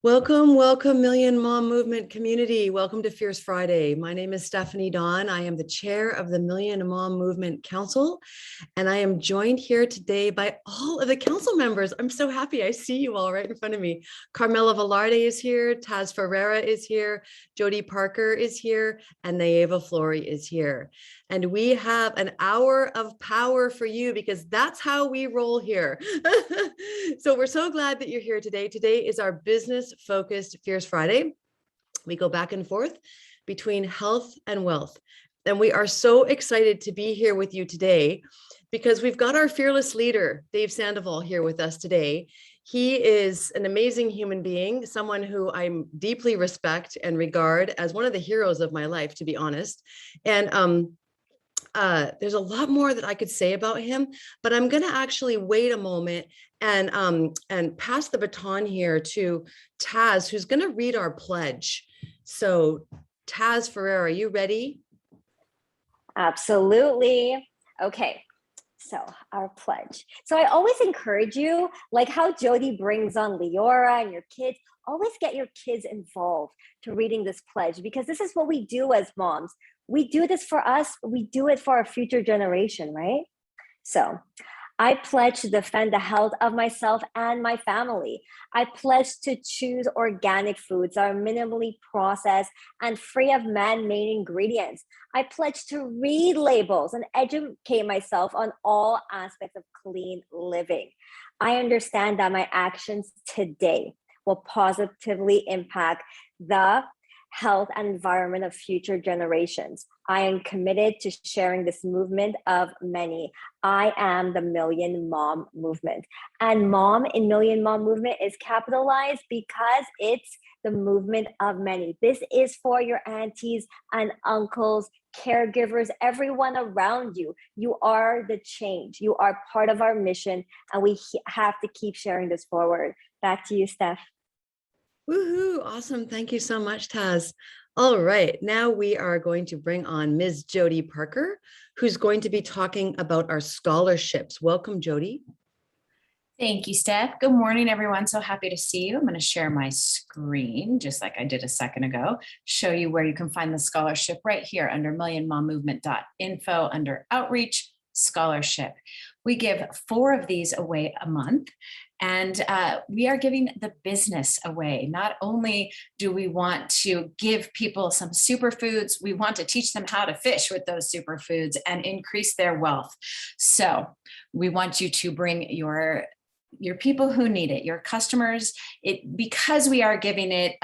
Welcome, welcome, Million Mom Movement community. Welcome to Fierce Friday. My name is Stephanie Dawn. I am the chair of the Million Mom Movement Council, and I am joined here today by all of the council members. I'm so happy. I see you all right in front of me. Carmela Velarde is here, Taz Ferreira is here, Jody Parker is here, and Naeva Flory is here. And we have an hour of power for you because that's how we roll here. So we're so glad that you're here today. Today is our business-focused Fierce Friday. We go back and forth between health and wealth. And we are so excited to be here with you today because we've got our fearless leader, Dave Sandoval, here with us today. He is an amazing human being, someone who I deeply respect and regard as one of the heroes of my life, to be honest. And there's a lot more that I could say about him, but I'm going to actually wait a moment and pass the baton here to Taz, who's going to read our pledge. So Taz Ferreira, are you ready? Absolutely. Okay. So our pledge. So I always encourage you, like how Jody brings on Leora and your kids, always get your kids involved to reading this pledge, because this is what we do as moms. We do this for us. We do it for our future generation, right? So I pledge to defend the health of myself and my family. I pledge to choose organic foods that are minimally processed and free of man-made ingredients. I pledge to read labels and educate myself on all aspects of clean living. I understand that my actions today will positively impact the health and environment of future generations. I am committed to sharing this movement of many. I am the Million Mom Movement. And mom in Million Mom Movement is capitalized because it's the movement of many. This is for your aunties and uncles, caregivers, everyone around you. You are the change. You are part of our mission, and we have to keep sharing this forward. Back to you, Steph. Woohoo! Awesome. Thank you so much, Taz. All right, now we are going to bring on Ms. Jody Parker, who's going to be talking about our scholarships. Welcome, Jody. Thank you, Steph. Good morning, everyone. So happy to see you. I'm going to share my screen, just like I did a second ago, show you where you can find the scholarship right here under millionmommovement.info under outreach scholarship. We give 4 of these away a month. And we are giving the business away. Not only do we want to give people some superfoods, we want to teach them how to fish with those superfoods and increase their wealth. So we want you to bring your people who need it, your customers. Because we are giving a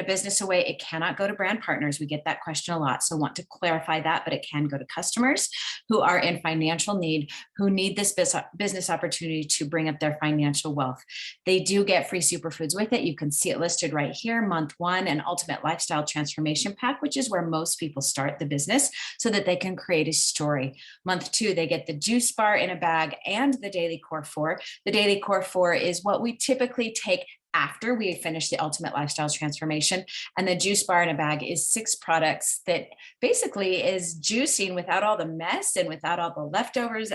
business away, it cannot go to brand partners. We get that question a lot, so want to clarify that, but it can go to customers who are in financial need, who need this business opportunity to bring up their financial wealth. They do get free superfoods with it. You can see it listed right here. Month 1, an ultimate lifestyle transformation pack, which is where most people start the business so that they can create a story. Month 2, they get the juice bar in a bag and the daily core 4. The daily core 4 is what we typically take after we finish the ultimate lifestyle transformation. And the juice bar in a bag is 6 products that basically is juicing without all the mess and without all the leftovers.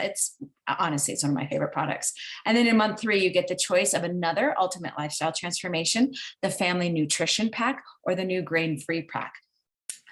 Honestly, it's one of my favorite products. And then in month 3, you get the choice of another ultimate lifestyle transformation, the family nutrition pack or the new grain-free pack.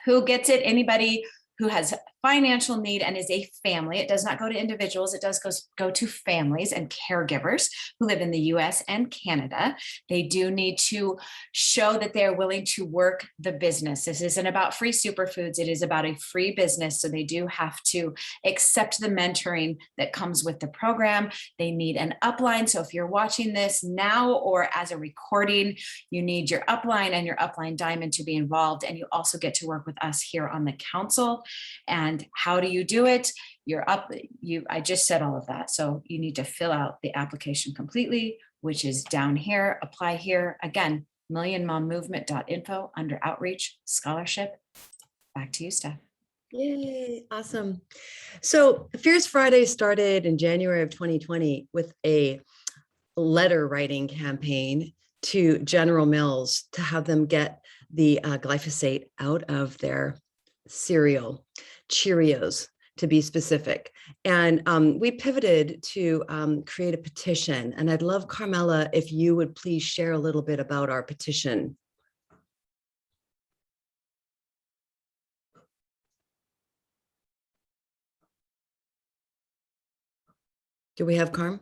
Who gets it? Anybody who has financial need and is a family. It does not go to individuals. It does go to families and caregivers who live in the US and Canada. They do need to show that they're willing to work the business. This isn't about free superfoods. It is about a free business. So they do have to accept the mentoring that comes with the program. They need an upline. So if you're watching this now or as a recording, you need your upline and your upline diamond to be involved. And you also get to work with us here on the council. And how do you do it? I just said all of that. So you need to fill out the application completely, which is down here, apply here. Again, millionmommovement.info under outreach scholarship. Back to you, Steph. Yay, awesome. So Fierce Friday started in January of 2020 with a letter writing campaign to General Mills to have them get the glyphosate out of their cereal, Cheerios. to be specific. And we pivoted to create a petition. And I'd love, Carmela, if you would please share a little bit about our petition. Do we have Carm?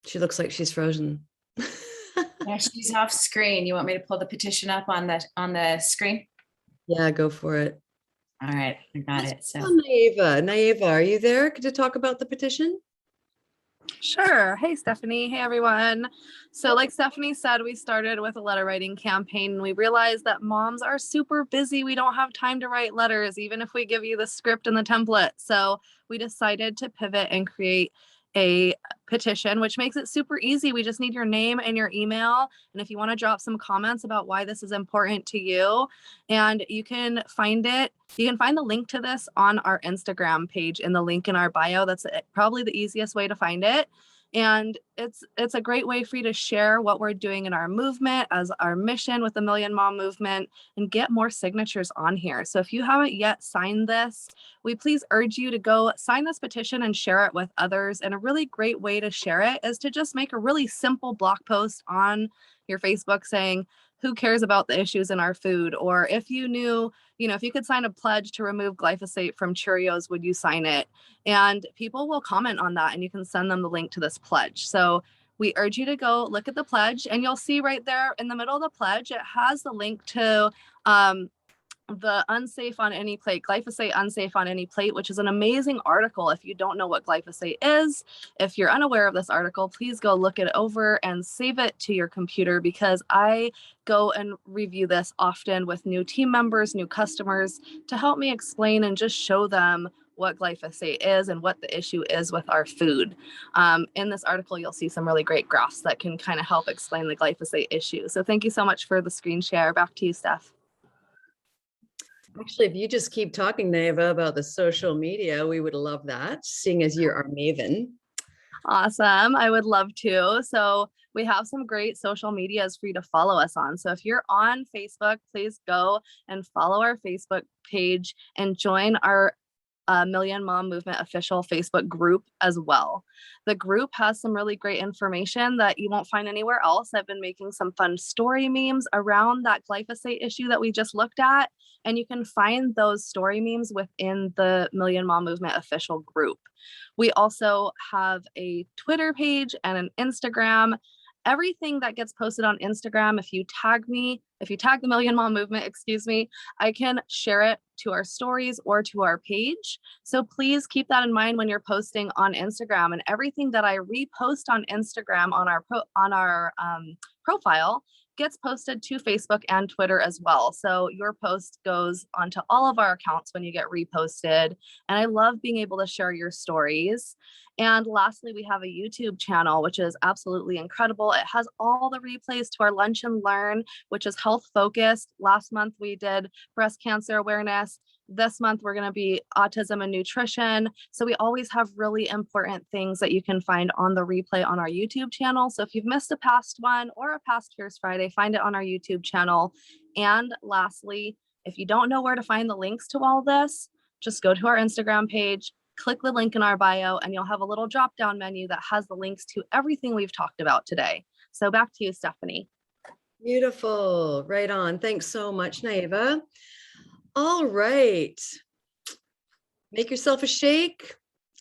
She looks like she's frozen. Yeah, she's off screen. You want me to pull the petition up on the screen? Yeah, go for it. All right, I got it. So Naiva, are you there to talk about the petition? Sure. Hey, Stephanie. Hey, everyone. So like Stephanie said, we started with a letter writing campaign, and we realized that moms are super busy. We don't have time to write letters, even if we give you the script and the template. So we decided to pivot and create a petition, which makes it super easy. We just need your name and your email. And if you want to drop some comments about why this is important to you, and you can find the link to this on our Instagram page in the link in our bio. That's probably the easiest way to find it. And it's a great way for you to share what we're doing in our movement as our mission with the Million Mom Movement and get more signatures on here. So if you haven't yet signed this, we please urge you to go sign this petition and share it with others. And a really great way to share it is to just make a really simple blog post on your Facebook saying, who cares about the issues in our food? Or if you knew, if you could sign a pledge to remove glyphosate from Cheerios, would you sign it? And people will comment on that, and you can send them the link to this pledge. So we urge you to go look at the pledge, and you'll see right there in the middle of the pledge, it has the link to the unsafe on any plate, glyphosate unsafe on any plate, which is an amazing article. If you don't know what glyphosate is, if you're unaware of this article, please go look it over and save it to your computer, because I go and review this often with new team members, new customers, to help me explain and just show them what glyphosate is and what the issue is with our food. In this article, you'll see some really great graphs that can kind of help explain the glyphosate issue. So thank you so much for the screen share. Back to you, Steph. Actually, if you just keep talking, Naiva, about the social media, we would love that, seeing as you're our maven. Awesome. I would love to. So we have some great social medias for you to follow us on. So if you're on Facebook, please go and follow our Facebook page and join our Million Mom Movement official Facebook group as well. The group has some really great information that you won't find anywhere else. I've been making some fun story memes around that glyphosate issue that we just looked at, and you can find those story memes within the Million Mom Movement official group. We also have a Twitter page and an Instagram. Everything that gets posted on Instagram, if you tag the Million Mom Movement, I can share it to our stories or to our page. So please keep that in mind when you're posting on Instagram. And everything that I repost on Instagram on our profile gets posted to Facebook and Twitter as well. So your post goes onto all of our accounts when you get reposted. And I love being able to share your stories. And lastly, we have a YouTube channel, which is absolutely incredible. It has all the replays to our Lunch and Learn, which is health focused. Last month, we did breast cancer awareness. This month, we're going to be autism and nutrition. So we always have really important things that you can find on the replay on our YouTube channel. So if you've missed a past one or a past Fierce Friday, find it on our YouTube channel. And lastly, if you don't know where to find the links to all this, just go to our Instagram page, click the link in our bio, and you'll have a little drop-down menu that has the links to everything we've talked about today. So back to you, Stephanie. Beautiful. Right on. Thanks so much, Naiva. All right. Make yourself a shake,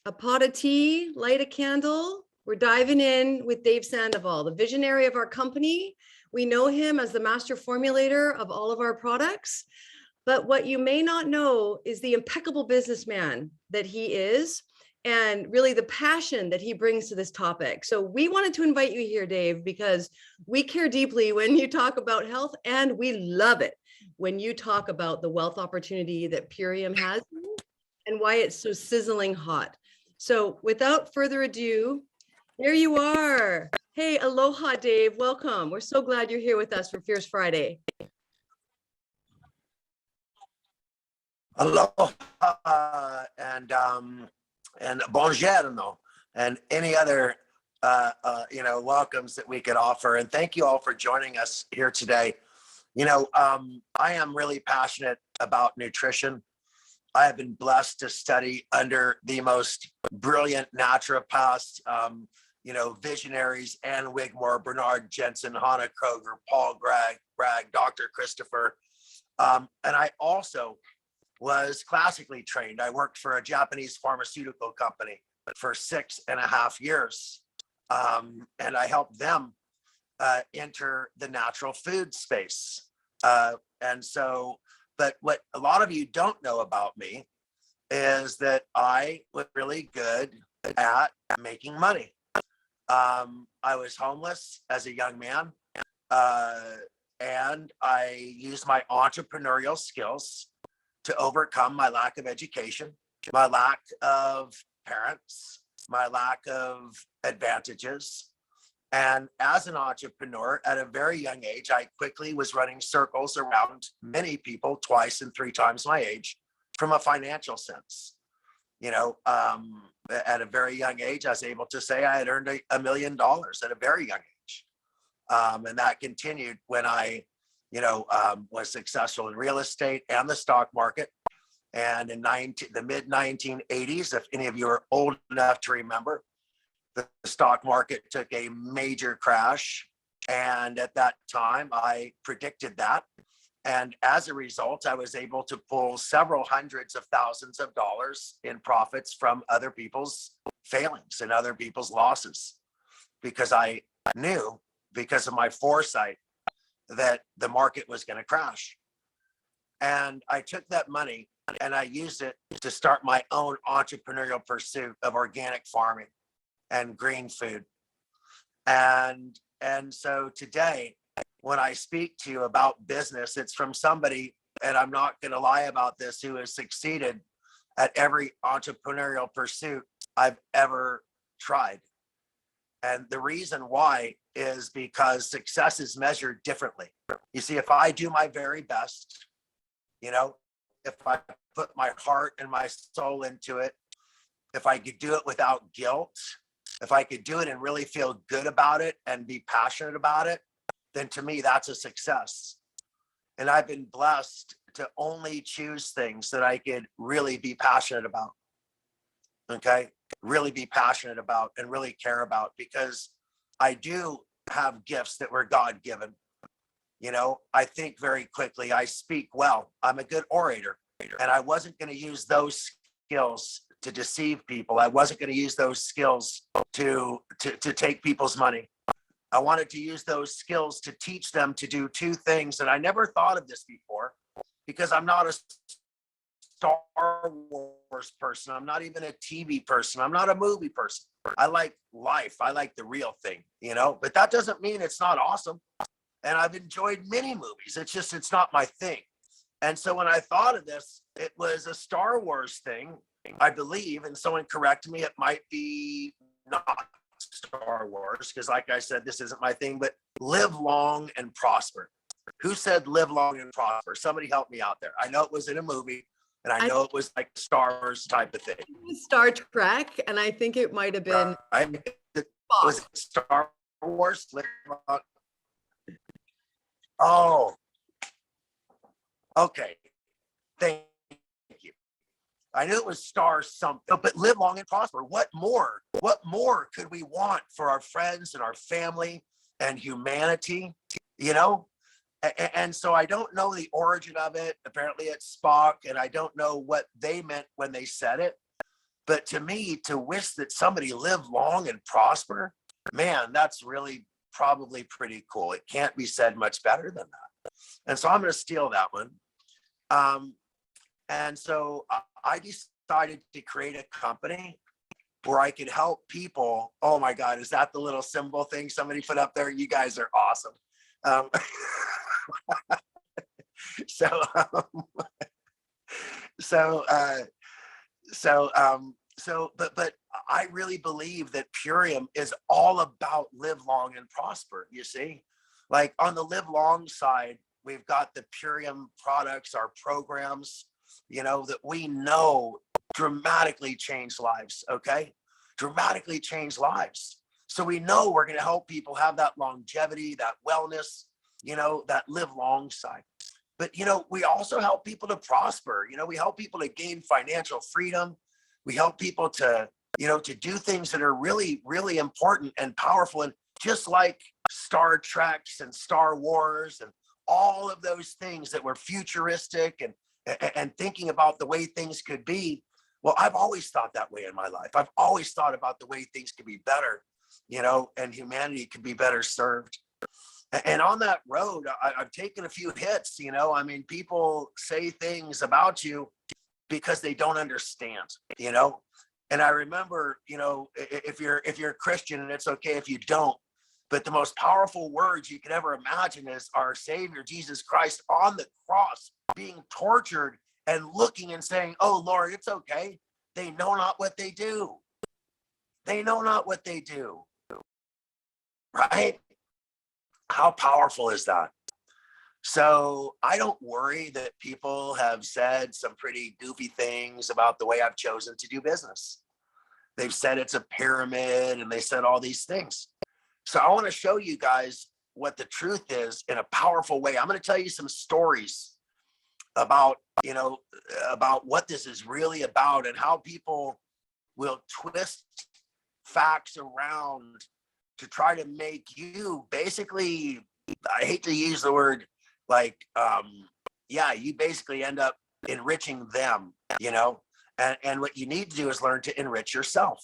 a pot of tea, light a candle. We're diving in with Dave Sandoval, the visionary of our company. We know him as the master formulator of all of our products. But what you may not know is the impeccable businessman that he is, and really the passion that he brings to this topic. So we wanted to invite you here, Dave, because we care deeply when you talk about health, and we love it when you talk about the wealth opportunity that Purium has and why it's so sizzling hot. So without further ado, there you are. Hey, aloha, Dave. Welcome. We're so glad you're here with us for Fierce Friday. Aloha and buongiorno and any other welcomes that we could offer. And thank you all for joining us here today. I am really passionate about nutrition. I have been blessed to study under the most brilliant naturopaths, visionaries, Ann Wigmore, Bernard Jensen, Hannah Kroger, Paul Bragg, Dr. Christopher. And I also was classically trained. I worked for a Japanese pharmaceutical company for 6.5 years. And I helped them enter the natural food space. But what a lot of you don't know about me is that I was really good at making money. I was homeless as a young man, and I used my entrepreneurial skills to overcome my lack of education, my lack of parents, my lack of advantages. And as an entrepreneur at a very young age, I quickly was running circles around many people, twice and 3 times my age, from a financial sense. At a very young age, I was able to say I had earned $1 million at a very young age. And that continued when I, was successful in real estate and the stock market. And in the mid 1980s, if any of you are old enough to remember, the stock market took a major crash. And at that time, I predicted that. And as a result, I was able to pull several hundreds of thousands of dollars in profits from other people's failings and other people's losses, because I knew, because of my foresight, that the market was going to crash. And I took that money and I used it to start my own entrepreneurial pursuit of organic farming and green food. And so today, when I speak to you about business, it's from somebody, and I'm not going to lie about this, who has succeeded at every entrepreneurial pursuit I've ever tried. And the reason why is because success is measured differently. You see, if I do my very best, if I put my heart and my soul into it, if I could do it without guilt, if I could do it and really feel good about it and be passionate about it, then to me, that's a success. And I've been blessed to only choose things that I could really be passionate about. Okay. Really be passionate about and really care about, because I do have gifts that were God given. I think very quickly. I speak well. I'm a good orator. And I wasn't going to use those skills to deceive people. I wasn't going to use those skills to take people's money. I wanted to use those skills to teach them to do 2 things. And I never thought of this before, because I'm not a Star Wars person. I'm not even a TV person. I'm not a movie person. I like life. I like the real thing, but that doesn't mean it's not awesome. And I've enjoyed many movies. It's not my thing. And so when I thought of this, it was a Star Wars thing, I believe, and someone correct me, it might be not Star Wars, because like I said, this isn't my thing, but live long and prosper. Who said live long and prosper? Somebody help me out there. I know it was in a movie, and I know it was like Star Wars type of thing. Star Trek, and I think it might have been was it Star Wars? Oh, okay. Thank you. I knew it was Star something, but live long and prosper. What more? What more could we want for our friends and our family and humanity? And so I don't know the origin of it. Apparently it's Spock, and I don't know what they meant when they said it. But to me, to wish that somebody live long and prosper, man, that's really probably pretty cool. It can't be said much better than that. And so I'm going to steal that one. And so I decided to create a company where I could help people. Oh my God, is that the little symbol thing somebody put up there? You guys are awesome. But I really believe that Purium is all about live long and prosper. You see, like on the live long side, we've got the Purium products, our programs, that we know dramatically change lives. Okay. Dramatically change lives. So we know we're going to help people have that longevity, that wellness, that live long side. But, we also help people to prosper. We help people to gain financial freedom. We help people to, to do things that are really, really important and powerful. And just like Star Treks and Star Wars and all of those things that were futuristic and thinking about the way things could be. Well, I've always thought that way in my life. I've always thought about the way things could be better, and humanity could be better served. And on that road, I've taken a few hits, people say things about you because they don't understand, And I remember, if you're a Christian, and it's okay if you don't, but the most powerful words you could ever imagine is our Savior, Jesus Christ, on the cross, being tortured and looking and saying, "Oh, Lord, it's okay. They know not what they do. They know not what they do." Right? How powerful is that? So I don't worry that people have said some pretty goofy things about the way I've chosen to do business. They've said it's a pyramid, and they said all these things. So I want to show you guys what the truth is in a powerful way. I'm going to tell you some stories about, about what this is really about and how people will twist facts around to try to make you basically, I hate to use the word you basically end up enriching them, and what you need to do is learn to enrich yourself.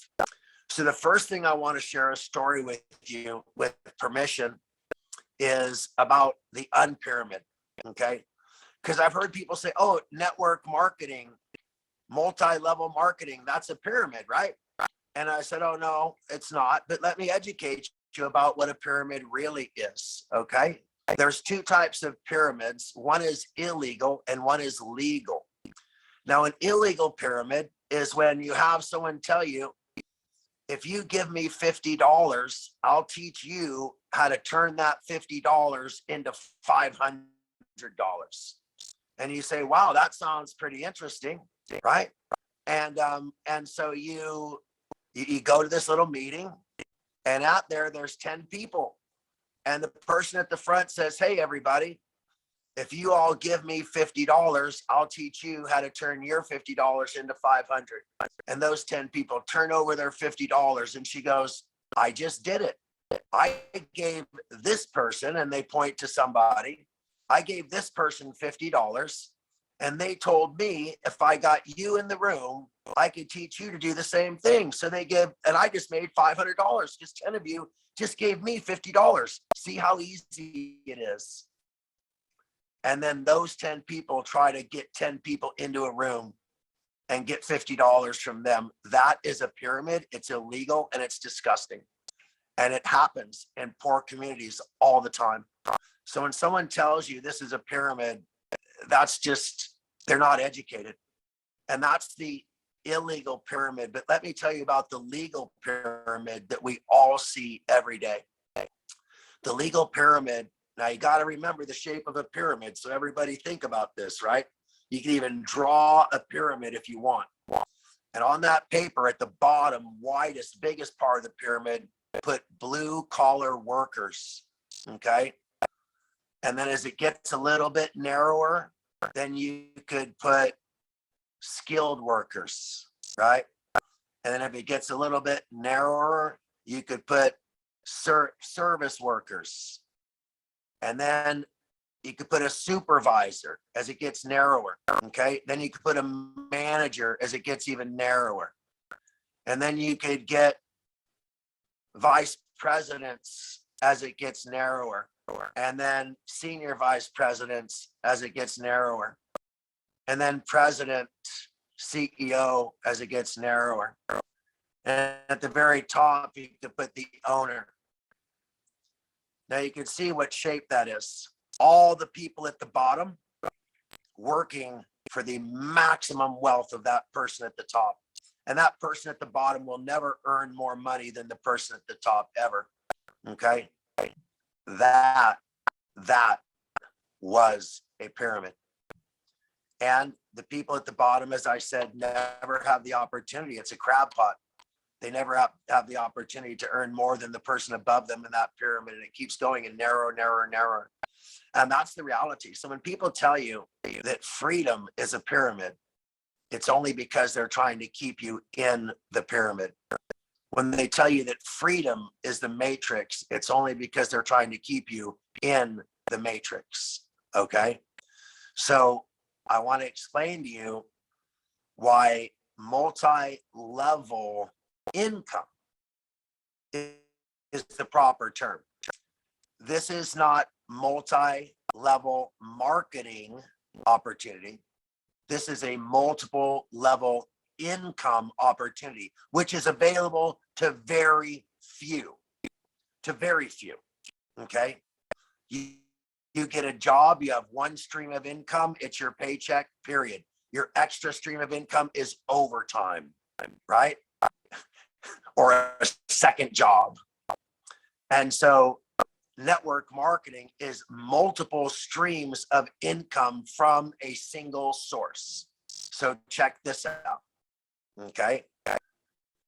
So the first thing I want to share a story with you, with permission, is about the unpyramid, okay? Because I've heard people say, "Oh, network marketing, multi-level marketing, that's a pyramid, right?" And I said, "Oh, no, it's not. But let me educate you about what a pyramid really is, okay? There's two types of pyramids. One is illegal and one is legal. Now, an illegal pyramid is when you have someone tell you, if you give me $50, I'll teach you how to turn that $50 into $500. And you say, "Wow, that sounds pretty interesting," right? And so you go to this little meeting, and out there's 10 people. And the person at the front says, "Hey, everybody, if you all give me $50, I'll teach you how to turn your $50 into 500. And those 10 people turn over their $50, and she goes, "I just did it. I gave this person," and they point to somebody, "I gave this person $50, and they told me if I got you in the room, I could teach you to do the same thing." So and I just made $500 because 10 of you just gave me $50. See how easy it is. And then those 10 people try to get 10 people into a room and get $50 from them. That is a pyramid. It's illegal and it's disgusting. And it happens in poor communities all the time. So when someone tells you this is a pyramid, that's just, they're not educated. And that's the illegal pyramid. But let me tell you about the legal pyramid that we all see every day. The legal pyramid, now you got to remember the shape of a pyramid. So everybody think about this, right? You can even draw a pyramid if you want. And on that paper at the bottom, widest, biggest part of the pyramid, put blue collar workers, okay? And then as it gets a little bit narrower, then you could put skilled workers, right? And then if it gets a little bit narrower, you could put service workers. And then you could put a supervisor as it gets narrower, okay? Then you could put a manager as it gets even narrower. And then you could get vice presidents as it gets narrower. And then senior vice presidents as it gets narrower. And then president, CEO as it gets narrower. And at the very top, you could put the owner. Now you can see what shape that is. All the people at the bottom working for the maximum wealth of that person at the top. And that person at the bottom will never earn more money than the person at the top ever. Okay? That was a pyramid. And the people at the bottom, as I said, never have the opportunity. It's a crab pot. They never have the opportunity to earn more than the person above them in that pyramid. And it keeps going and narrower, narrower, narrower. And that's the reality. So when people tell you that freedom is a pyramid, it's only because they're trying to keep you in the pyramid. When they tell you that freedom is the matrix, it's only because they're trying to keep you in the matrix. Okay. So I want to explain to you why multi-level income is the proper term. This is not multi-level marketing opportunity. This is a multiple level income opportunity, which is available to very few, okay? You get a job, you have one stream of income, it's your paycheck, period. Your extra stream of income is overtime, right? Or a second job. And so network marketing is multiple streams of income from a single source. So check this out, okay?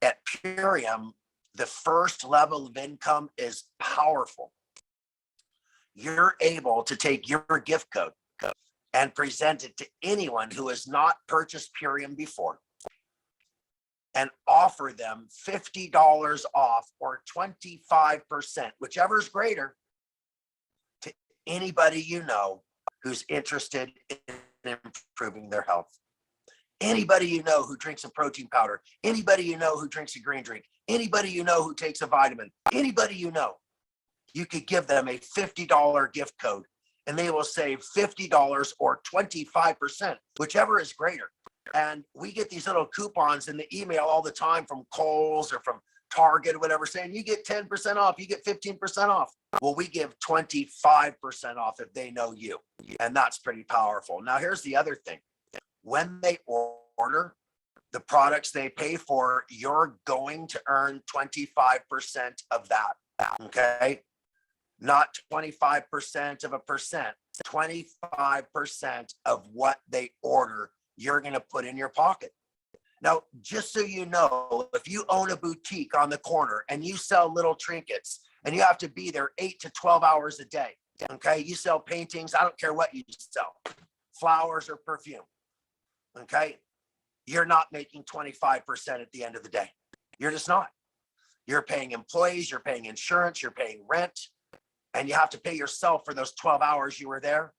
At Purium, the first level of income is powerful. You're able to take your gift code and present it to anyone who has not purchased Purium before and offer them $50 off or 25%, whichever is greater, to anybody you know who's interested in improving their health. Anybody you know who drinks a protein powder, anybody you know who drinks a green drink, anybody you know who takes a vitamin, anybody you know, you could give them a $50 gift code and they will save $50 or 25%, whichever is greater. And we get these little coupons in the email all the time from Kohl's or from Target or whatever, saying you get 10% off, you get 15% off. Well, we give 25% off if they know you. And that's pretty powerful. Now, here's the other thing. When they order the products they pay for, you're going to earn 25% of that, okay? Not 25% of a percent, 25% of what they order, you're going to put in your pocket. Now, just so you know, if you own a boutique on the corner and you sell little trinkets and you have to be there 8 to 12 hours a day, okay? You sell paintings, I don't care what you sell, flowers or perfume, okay? You're not making 25% at the end of the day. You're just not. You're paying employees, you're paying insurance, you're paying rent, and you have to pay yourself for those 12 hours you were there,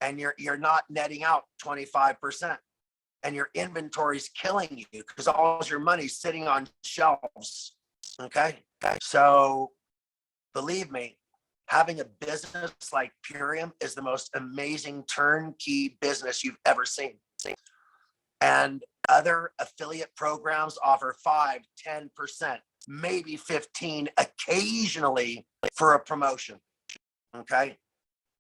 and you're not netting out 25%. And your inventory's killing you because all your money's sitting on shelves. Okay. So believe me, having a business like Purium is the most amazing turnkey business you've ever seen. And other affiliate programs offer 5, 10%, maybe 15 occasionally for a promotion. Okay.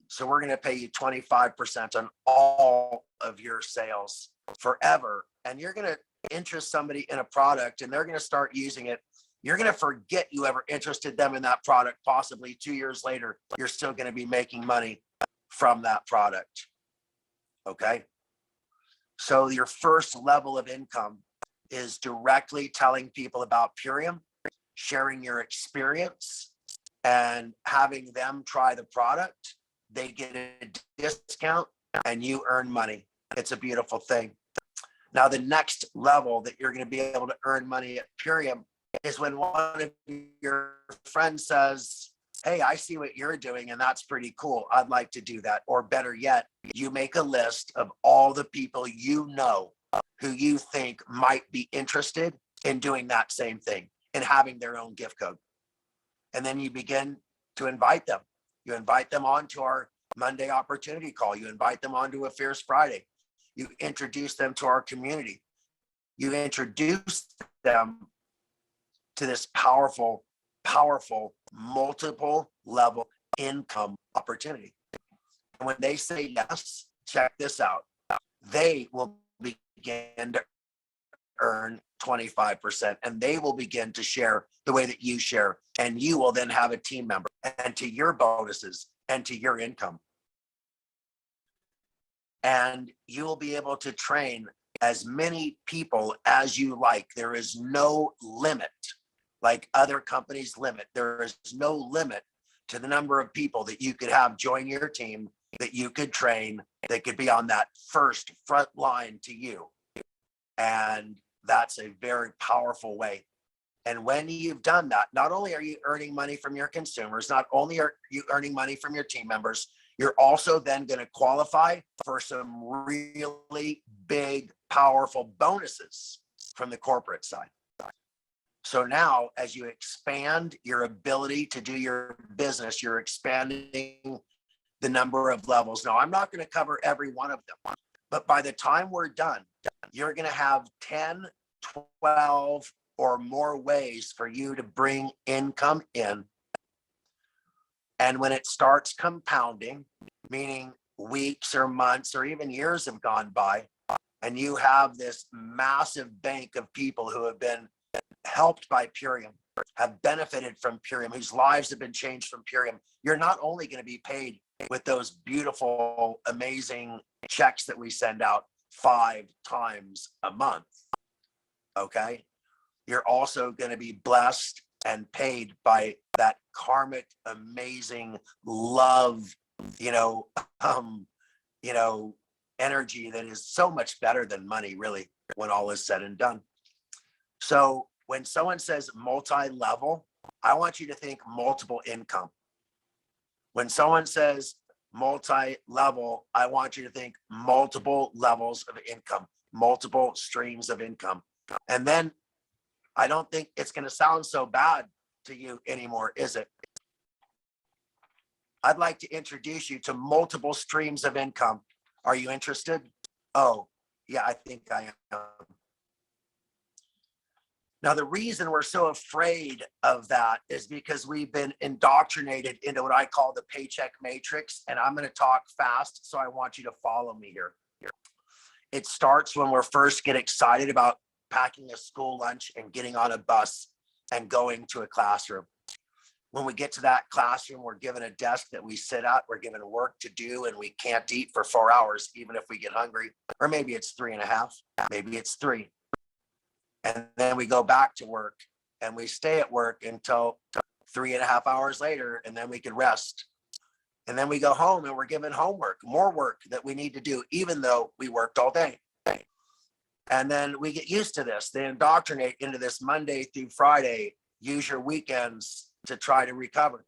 So we're going to pay you 25% on all of your sales forever. And you're going to interest somebody in a product and they're going to start using it. You're going to forget you ever interested them in that product. Possibly 2 years later, you're still going to be making money from that product. Okay. So your first level of income is directly telling people about Purium, sharing your experience and having them try the product. They get a discount and you earn money. It's a beautiful thing. Now, the next level that you're going to be able to earn money at Purium is when one of your friends says, hey, I see what you're doing and that's pretty cool. I'd like to do that. Or better yet, you make a list of all the people you know who you think might be interested in doing that same thing and having their own gift code. And then you begin to invite them. You invite them onto our Monday opportunity call. You invite them onto a Fierce Friday. You introduce them to our community. You introduce them to this powerful, multiple level income opportunity. And when they say yes, check this out. They will begin to earn 25% and they will begin to share the way that you share. And you will then have a team member and to your bonuses and to your income. And you will be able to train as many people as you like. There is no limit, like other companies limit. There is no limit to the number of people that you could have join your team, that you could train, that could be on that first front line to you. And that's a very powerful way. And when you've done that, not only are you earning money from your consumers, not only are you earning money from your team members, you're also then going to qualify for some really big, powerful bonuses from the corporate side. So now, as you expand your ability to do your business, you're expanding the number of levels. Now, I'm not going to cover every one of them, but by the time we're done, you're going to have 10, 12, or more ways for you to bring income in. And when it starts compounding, meaning weeks or months or even years have gone by, and you have this massive bank of people who have been helped by Purium, have benefited from Purium, whose lives have been changed from Purium, you're not only going to be paid with those beautiful, amazing checks that we send out 5 times a month, okay? You're also going to be blessed and paid by that karmic, amazing love, energy that is so much better than money, really, when all is said and done. So when someone says multi-level, I want you to think multiple income. When someone says multi-level, I want you to think multiple levels of income, multiple streams of income. And then I don't think it's going to sound so bad to you anymore, is it? I'd like to introduce you to multiple streams of income. Are you interested? Oh, yeah, I think I am. Now, the reason we're so afraid of that is because we've been indoctrinated into what I call the paycheck matrix. And I'm going to talk fast, so I want you to follow me here. It starts when we first get excited about packing a school lunch and getting on a bus and going to a classroom. When we get to that classroom, we're given a desk that we sit at, we're given work to do, and we can't eat for 4 hours, even if we get hungry. Or maybe it's 3.5, maybe it's 3. And then we go back to work and we stay at work until 3.5 hours later, and then we can rest. And then we go home and we're given homework, more work that we need to do, even though we worked all day. And then we get used to this. They indoctrinate into this Monday through Friday, use your weekends to try to recover.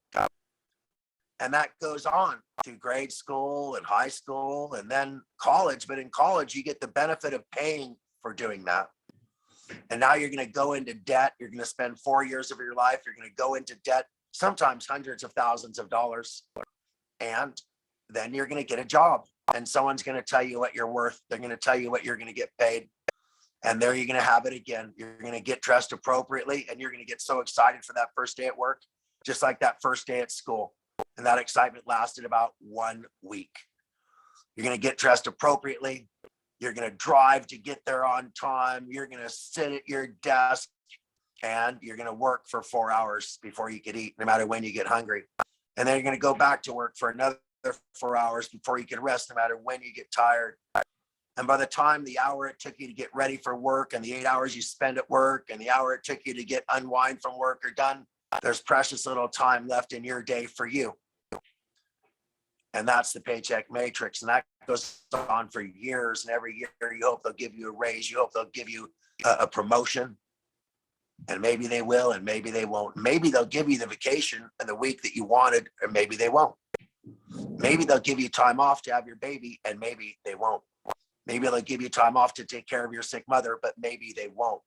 And that goes on through grade school and high school and then college. But in college, you get the benefit of paying for doing that. And now you're going to go into debt. You're going to spend 4 years of your life. You're going to go into debt, sometimes hundreds of thousands of dollars. And then you're going to get a job. And someone's going to tell you what you're worth. They're going to tell you what you're going to get paid. And there you're going to have it again. You're going to get dressed appropriately, and you're going to get so excited for that first day at work, just like that first day at school. And that excitement lasted about 1 week. You're going to get dressed appropriately. You're going to drive to get there on time. You're going to sit at your desk, and you're going to work for 4 hours before you could eat, no matter when you get hungry. And then you're going to go back to work for another 4 hours before you can rest, no matter when you get tired. And by the time the hour it took you to get ready for work and the 8 hours you spend at work and the hour it took you to get unwind from work are done, there's precious little time left in your day for you. And that's the paycheck matrix. And that goes on for years. And every year you hope they'll give you a raise. You hope they'll give you a promotion. And maybe they will, and maybe they won't. Maybe they'll give you the vacation and the week that you wanted, or maybe they won't. Maybe they'll give you time off to have your baby, and maybe they won't. Maybe they'll give you time off to take care of your sick mother, but maybe they won't.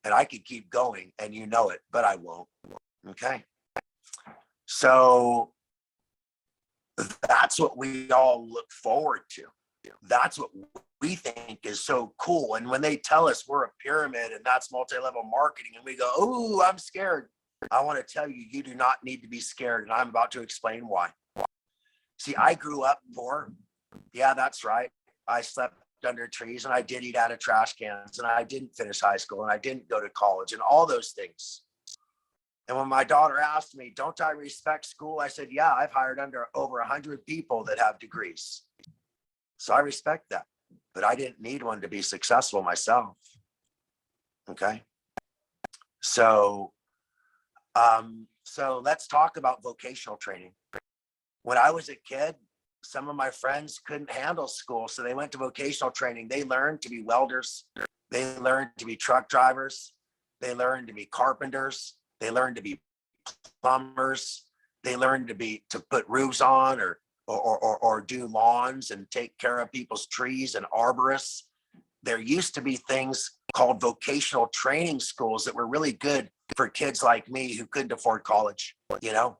And I could keep going, and you know it, but I won't. Okay. So that's what we all look forward to. That's what we think is so cool. And when they tell us we're a pyramid and that's multi-level marketing, and we go, oh, I'm scared. I want to tell you, you do not need to be scared. And I'm about to explain why. See, I grew up poor. Yeah, that's right. I slept under trees, and I did eat out of trash cans, and I didn't finish high school, and I didn't go to college, and all those things. And when my daughter asked me, don't I respect school? I said, yeah, I've hired under over 100 people that have degrees. So I respect that. but I didn't need one to be successful myself. Okay. So let's talk about vocational training. When I was a kid, some of my friends couldn't handle school, so they went to vocational training. They learned to be welders. They learned to be truck drivers. They learned to be carpenters. They learned to be plumbers. They learned to put roofs on or do lawns and take care of people's trees and arborists. There used to be things called vocational training schools that were really good for kids like me who couldn't afford college, you know,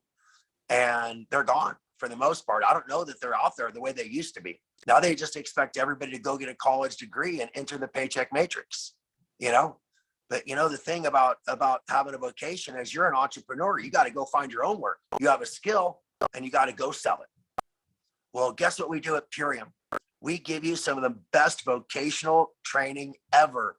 and they're gone for the most part. I don't know that they're out there the way they used to be. Now they just expect everybody to go get a college degree and enter the paycheck matrix, you know. But you know, the thing about having a vocation is you're an entrepreneur. You got to go find your own work. You have a skill and you got to go sell it. Well, guess what we do at Purium? We give you some of the best vocational training ever.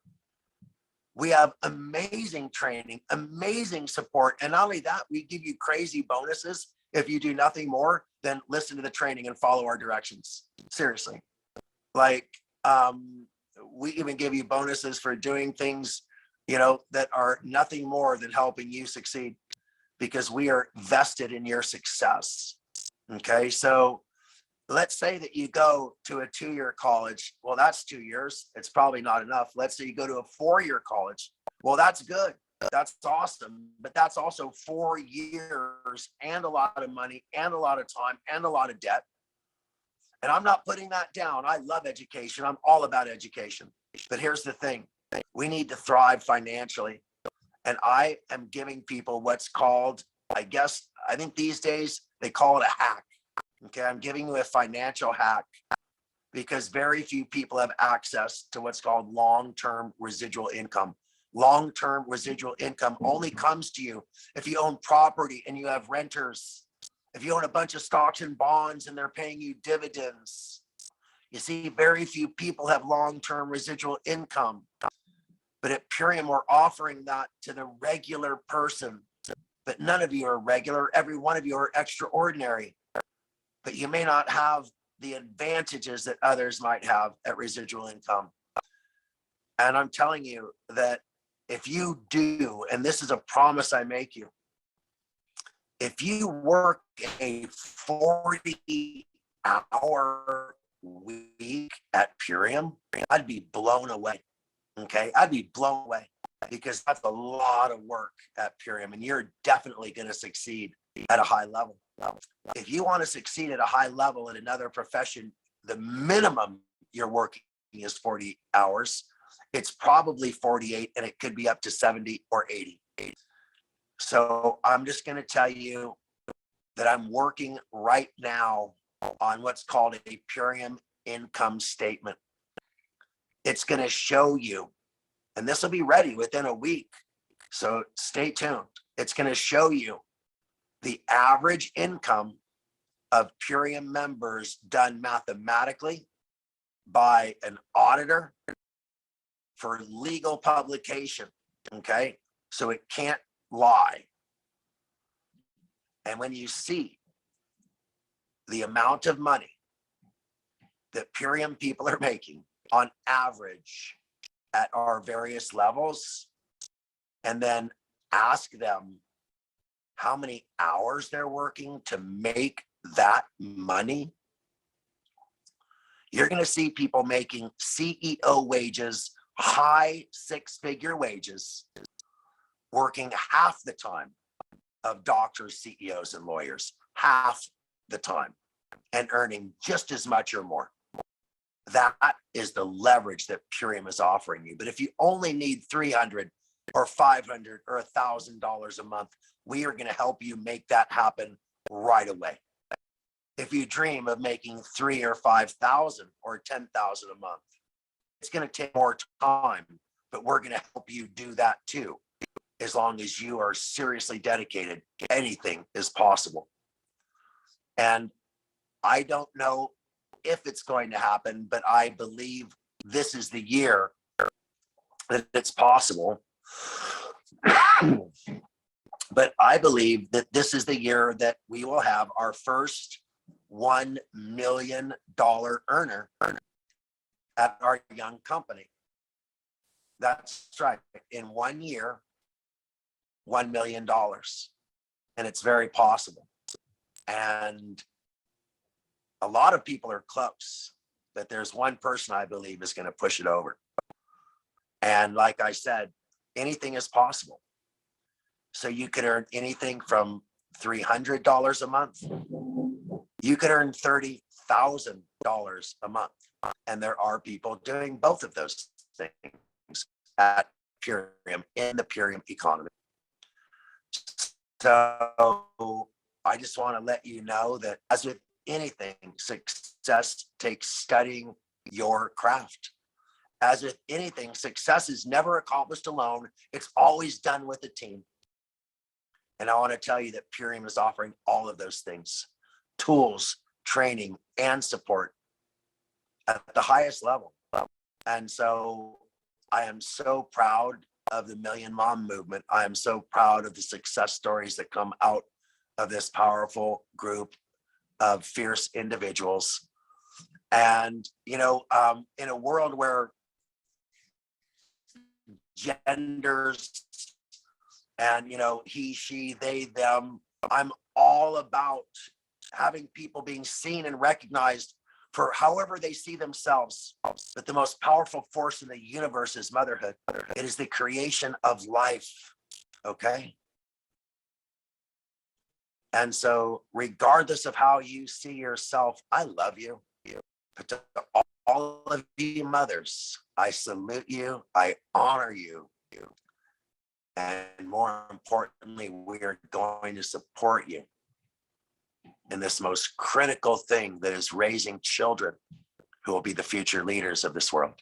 We have amazing training, amazing support. And not only that, we give you crazy bonuses if you do nothing more than listen to the training and follow our directions. Seriously. Like, we even give you bonuses for doing things, you know, that are nothing more than helping you succeed, because we are vested in your success. Okay. So let's say that you go to a 2-year college. Well, that's 2 years. It's probably not enough. Let's say you go to a 4-year college. Well, that's good. That's awesome. But that's also 4 years and a lot of money and a lot of time and a lot of debt. And I'm not putting that down. I love education. I'm all about education. But here's the thing. We need to thrive financially. And I am giving people what's called, I think these days they call it a hack. Okay, I'm giving you a financial hack because very few people have access to what's called long-term residual income. Long-term residual income only comes to you if you own property and you have renters, if you own a bunch of stocks and bonds and they're paying you dividends. You see, very few people have long-term residual income. But at Purium, we're offering that to the regular person. But none of you are regular. Every one of you are extraordinary. But you may not have the advantages that others might have at residual income. And I'm telling you that if you do, and this is a promise I make you, if you work a 40-hour week at Purium, I'd be blown away. Okay, I'd be blown away because that's a lot of work at Purium, and you're definitely going to succeed at a high level. If you want to succeed at a high level in another profession, the minimum you're working is 40 hours. It's probably 48, and it could be up to 70 or 80. So I'm just going to tell you that I'm working right now on what's called a Purium income statement. It's going to show you, and this will be ready within a week. So stay tuned. It's going to show you the average income of Purium members done mathematically by an auditor for legal publication. Okay. So it can't lie. And when you see the amount of money that Purium people are making on average at our various levels, and then ask them how many hours they're working to make that money, you're going to see people making CEO wages, high 6-figure wages, working half the time of doctors, CEOs, and lawyers, half the time, and earning just as much or more. That is the leverage that Purium is offering you. But if you only need $300 or $500 or $1,000 a month, we are going to help you make that happen right away. If you dream of making $3,000 or $5,000 or $10,000 a month, it's going to take more time, but we're going to help you do that too. As long as you are seriously dedicated, anything is possible. And I don't know if it's going to happen, but I believe this is the year that it's possible. But I believe that this is the year that we will have our first $1 million earner at our young company. That's right. In 1 year, $1 million. And it's very possible. And a lot of people are close, but there's one person I believe is going to push it over. And like I said, anything is possible. So you could earn anything from $300 a month. You could earn $30,000 a month. And there are people doing both of those things at Purium, in the Purium economy. So I just want to let you know that, as with anything, success takes studying your craft. As with anything, success is never accomplished alone. It's always done with a team. And I want to tell you that Purium is offering all of those things: tools, training, and support at the highest level. And so I am so proud of the Million Mom movement. I am so proud of the success stories that come out of this powerful group of fierce individuals. And, you know, in a world where genders and, you know, he, she, they, them, I'm all about having people being seen and recognized for however they see themselves. But the most powerful force in the universe is motherhood. It is the creation of life. Okay. And so regardless of how you see yourself, I love you. But to all of you mothers, I salute you. I honor you. And more importantly, we are going to support you in this most critical thing that is raising children who will be the future leaders of this world.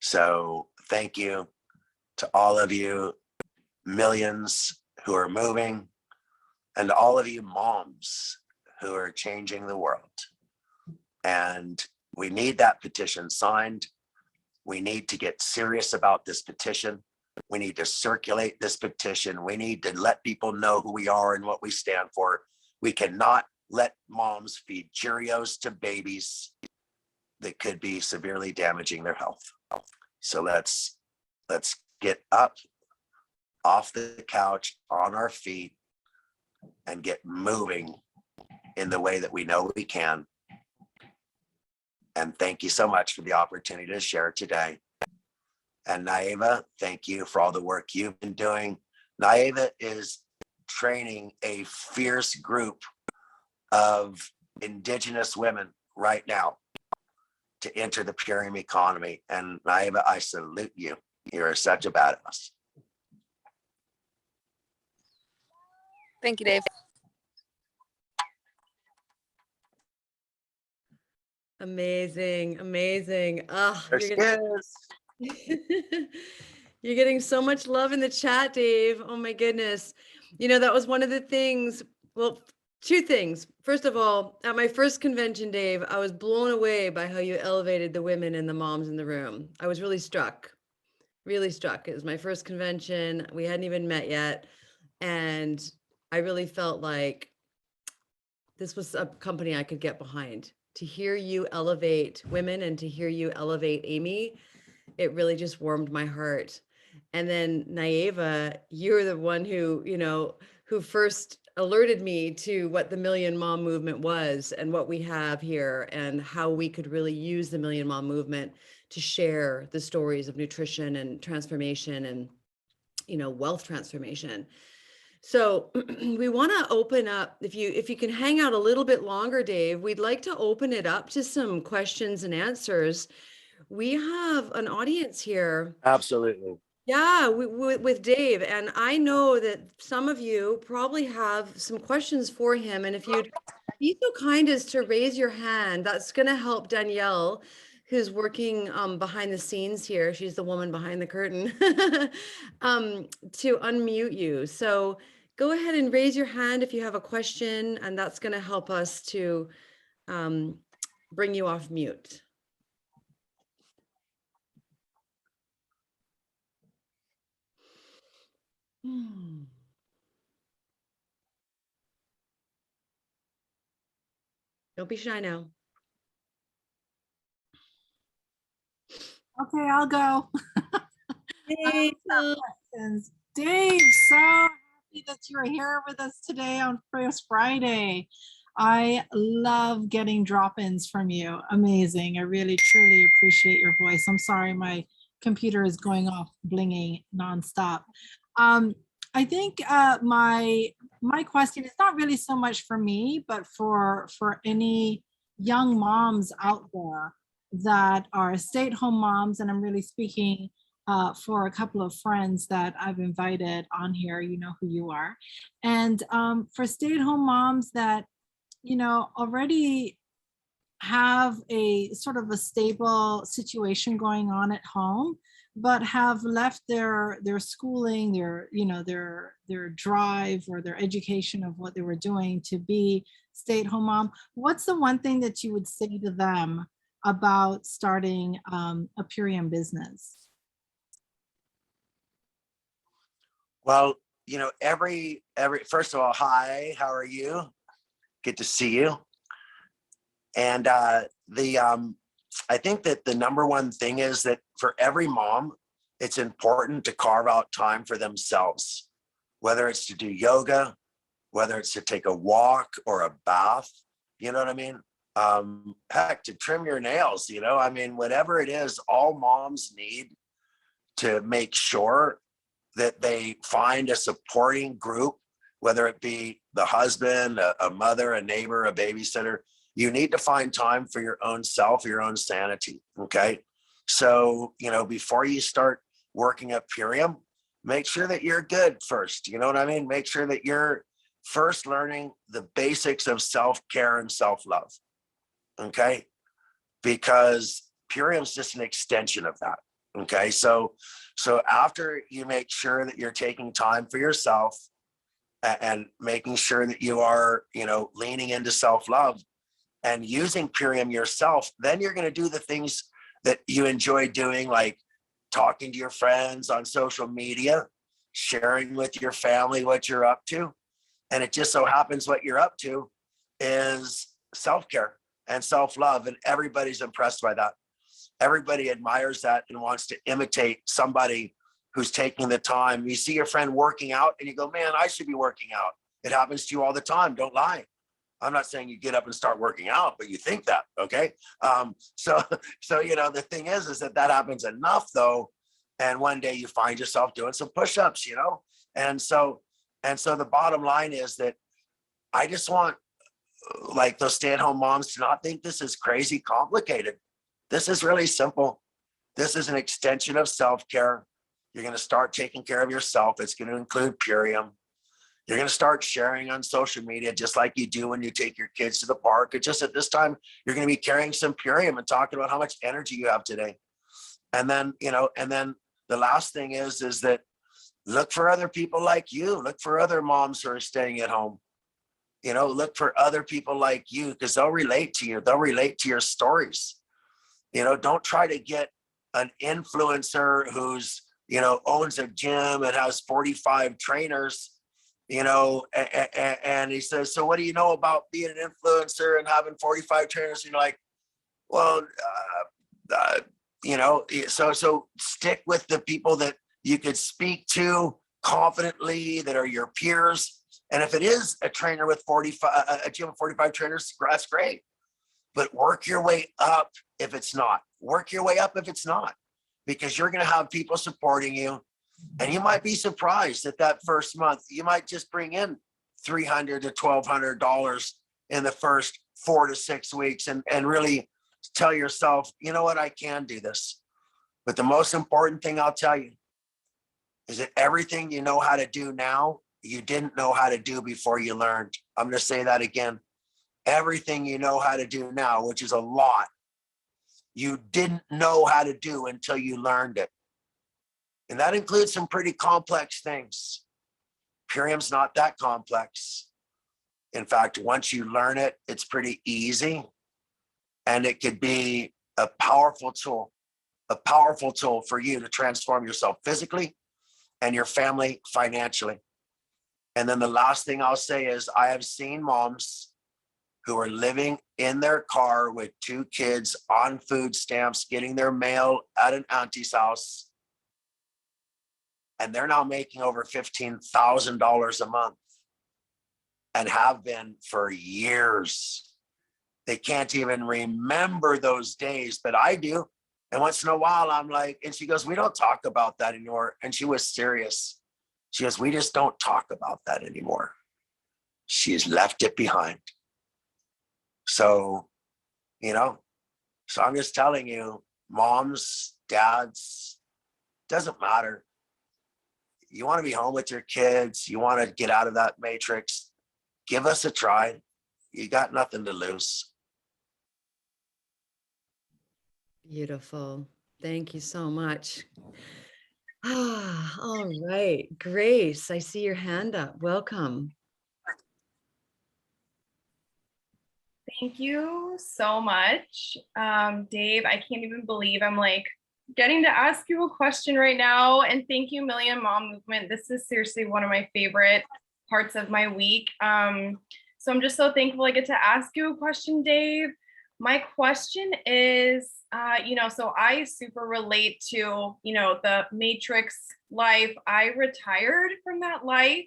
So thank you to all of you millions who are moving, and to all of you moms who are changing the world. And we need that petition signed. We need to get serious about this petition. We need to circulate this petition. We need to let people know who we are and what we stand for. We cannot let moms feed Cheerios to babies that could be severely damaging their health. So let's get up off the couch, on our feet, and get moving in the way that we know we can. And thank you so much for the opportunity to share today. And Naeva, thank you for all the work you've been doing. Naeva is training a fierce group of Indigenous women right now to enter the Purium economy. And Naeva, I salute you. You're such a badass. Thank you, Dave. Amazing, amazing. Ah, There she is. you're getting so much love in the chat, Dave. Oh my goodness. You know, that was one of the things. Well, two things. First of all, at my first convention, Dave, I was blown away by how you elevated the women and the moms in the room. I was really struck. Really struck. It was my first convention. We hadn't even met yet. And I really felt like this was a company I could get behind. To hear you elevate women and to hear you elevate Amy, it really just warmed my heart. And then Naeva, you're the one who, you know, who first alerted me to what the Million Mom movement was and what we have here and how we could really use the Million Mom movement to share the stories of nutrition and transformation and, you know, wealth transformation. So we want to open up, if you can hang out a little bit longer, Dave, we'd like to open it up to some questions and answers. We have an audience here. Absolutely. Yeah, with Dave. And I know that some of you probably have some questions for him. And if you'd be so kind as to raise your hand, that's going to help Danielle, who's working behind the scenes here. She's the woman behind the curtain, to unmute you. So go ahead and raise your hand if you have a question, and that's going to help us to bring you off mute. Don't be shy now. Okay, I'll go. Hey, Questions. Dave, so happy that you're here with us today on First Friday. I love getting drop-ins from you. Amazing. I really, truly appreciate your voice. I'm sorry, my computer is going off blinging nonstop. I think my question is not really so much for me, but for any young moms out there that are stay-at-home moms, and I'm really speaking for a couple of friends that I've invited on here. You know who you are. And for stay-at-home moms that, you know, already have a sort of a stable situation going on at home, but have left their schooling, their, you know, their drive or their education of what they were doing to be stay-at-home mom. What's the one thing that you would say to them about starting a Purium business? Well, you know, every first of all, hi, how are you? Good to see you. And I think that the number one thing is that for every mom, it's important to carve out time for themselves, whether it's to do yoga, whether it's to take a walk or a bath, you know what I mean? Heck, to trim your nails, you know, I mean, whatever it is, all moms need to make sure that they find a supporting group, whether it be the husband, a mother, a neighbor, a babysitter. You need to find time for your own self, your own sanity. Okay. So, you know, before you start working at Purium, make sure that you're good first. You know what I mean? Make sure that you're first learning the basics of self-care and self-love. Okay. Because Purium's just an extension of that. Okay. So after you make sure that you're taking time for yourself and making sure that you are, you know, leaning into self-love and using Purium yourself, then you're going to do the things that you enjoy doing, like talking to your friends on social media, sharing with your family what you're up to. And it just so happens what you're up to is self-care and self-love. And everybody's impressed by that. Everybody admires that and wants to imitate somebody who's taking the time. You see your friend working out and you go, man, I should be working out. It happens to you all the time. Don't lie. I'm not saying you get up and start working out, but you think that, okay? So you know, the thing is that happens enough though. And one day you find yourself doing some push-ups, you know? And so the bottom line is that I just want like those stay-at-home moms to not think this is crazy complicated. This is really simple. This is an extension of self-care. You're going to start taking care of yourself. It's going to include Purium. You're going to start sharing on social media, just like you do when you take your kids to the park. It's just at this time, you're going to be carrying some Purium and talking about how much energy you have today. And then, you know, and then the last thing is that look for other people like you. Look for other moms who are staying at home. You know, look for other people like you because they'll relate to you. They'll relate to your stories. You know, don't try to get an influencer who's, you know, owns a gym and has 45 trainers, you know, and he says, so what do you know about being an influencer and having 45 trainers? And you're like, well, you know, so stick with the people that you could speak to confidently that are your peers. And if it is a trainer with 45, a gym with 45 trainers, that's great. But work your way up if it's not. Work your way up if it's not, because you're going to have people supporting you. And you might be surprised that first month, you might just bring in $300 to $1,200 in the first 4 to 6 weeks and really tell yourself, you know what, I can do this. But the most important thing I'll tell you is that everything you know how to do now, you didn't know how to do before you learned. I'm going to say that again. Everything you know how to do now, which is a lot, you didn't know how to do until you learned it. And that includes some pretty complex things. Purium's not that complex. In fact, once you learn it, it's pretty easy. And it could be a powerful tool for you to transform yourself physically and your family financially. And then the last thing I'll say is I have seen moms who are living in their car with 2 kids on food stamps, getting their mail at an auntie's house. And they're now making over $15,000 a month and have been for years. They can't even remember those days, but I do. And once in a while, I'm like, and she goes, we don't talk about that anymore. And she was serious. She goes, we just don't talk about that anymore. She's left it behind. So, so I'm just telling you, moms, dads, doesn't matter. You want to be home with your kids. You want to get out of that matrix. Give us a try. You got nothing to lose. Beautiful. Thank you so much. All right. Grace, I see your hand up. Welcome. Thank you so much. Dave, I can't even believe I'm like getting to ask you a question right now. And thank you, Million Mom Movement. This is seriously one of my favorite parts of my week. So I'm just so thankful I get to ask you a question, Dave. My question is, so I super relate to, the Matrix life. I retired from that life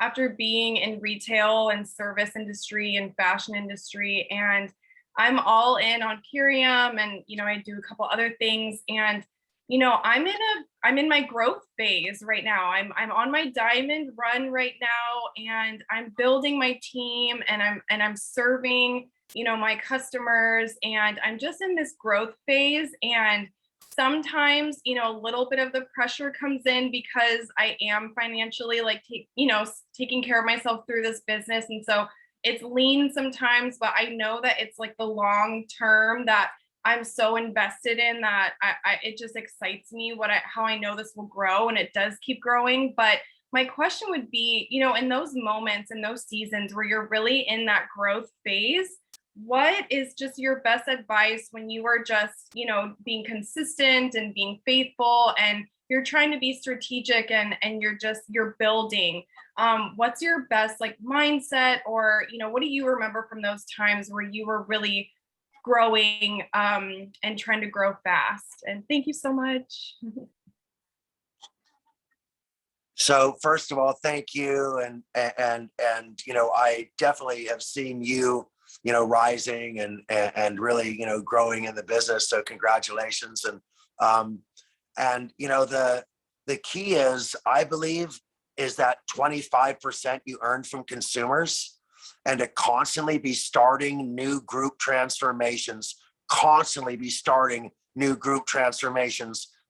after being in retail and service industry and fashion industry. And I'm all in on Purium, and, I do a couple other things. And, I'm in my growth phase right now. I'm on my diamond run right now, and I'm building my team, and I'm serving my customers, and I'm just in this growth phase. And sometimes, a little bit of the pressure comes in because I am financially taking care of myself through this business. And so it's lean sometimes, but I know that it's like the long term that I'm so invested in, that it just excites me how I know this will grow, and it does keep growing. But my question would be, in those moments, in those seasons where you're really in that growth phase, what is just your best advice when you are just, being consistent and being faithful, and you're trying to be strategic, and you're building? What's your best mindset, or, what do you remember from those times where you were really growing and trying to grow fast? And thank you so much. So first of all, thank you. And I definitely have seen you, rising and really, growing in the business. So congratulations. And the key is, I believe, is that 25% you earn from consumers, and to constantly be starting new group transformations,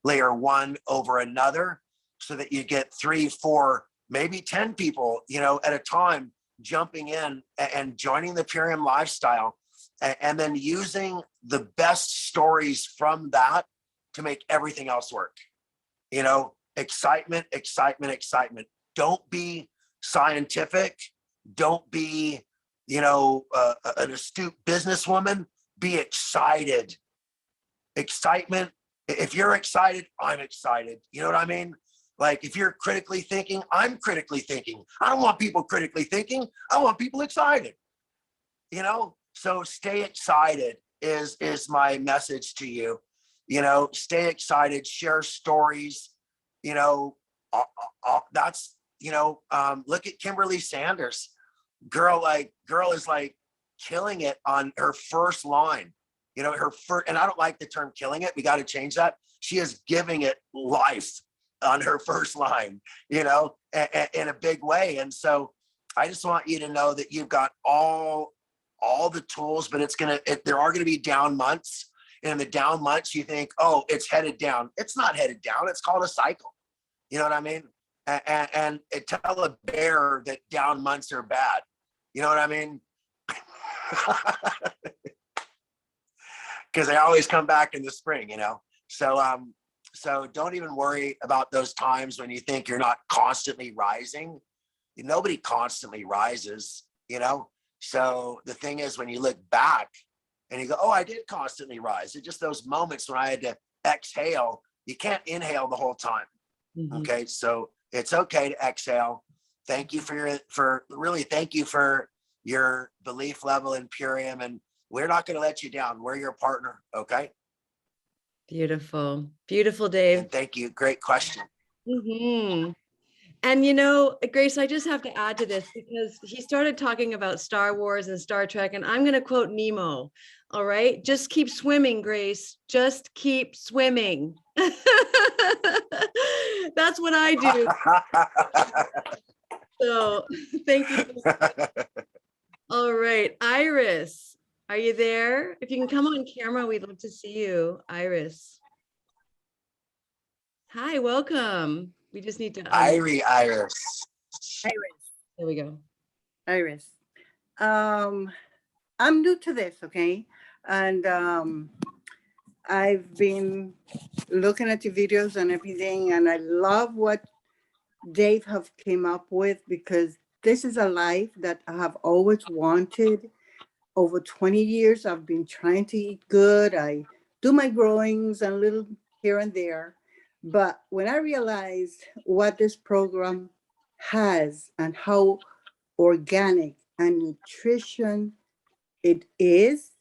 layer one over another, so that you get 3, 4, maybe 10 people, at a time, jumping in and joining the Purium lifestyle, and then using the best stories from that to make everything else work. Excitement. Don't be scientific. Don't be, an astute businesswoman. Be excited. Excitement. If you're excited, I'm excited. You know what I mean? Like, if you're critically thinking, I'm critically thinking. I don't want people critically thinking. I want people excited. So stay excited is my message to you. Stay excited, share stories. That's, look at Kimberly Sanders. Girl is killing it on her first line. Her first, and I don't like the term killing it. We got to change that. She is giving it life on her first line, in a big way. And so I just want you to know that you've got all the tools, but there are going to be down months. And in the down months, you think, oh, it's headed down. It's not headed down. It's called a cycle. You know what I mean? And tell a bear that down months are bad. You know what I mean? Because they always come back in the spring, So don't even worry about those times when you think you're not constantly rising. Nobody constantly rises, So the thing is, when you look back and you go, oh, I did constantly rise. It's just those moments when I had to exhale. You can't inhale the whole time. Mm-hmm. Okay. So it's okay to exhale. Thank you for your belief level in Purium, and we're not going to let you down. We're your partner. Okay. Beautiful. Beautiful, Dave. And thank you. Great question. And Grace, I just have to add to this because he started talking about Star Wars and Star Trek, and I'm going to quote Nemo. All right. Just keep swimming, Grace. Just keep swimming. That's what I do. So thank you. All right. Iris, are you there? If you can come on camera, we'd love to see you. Iris. Hi, welcome. We just need to. Iris. Iris. There we go. Iris. I'm new to this, okay? And I've been looking at your videos and everything, and I love what Dave have came up with, because this is a life that I have always wanted. Over 20 years, I've been trying to eat good. I do my growings and a little here and there. But when I realized what this program has and how organic and nutrition it is,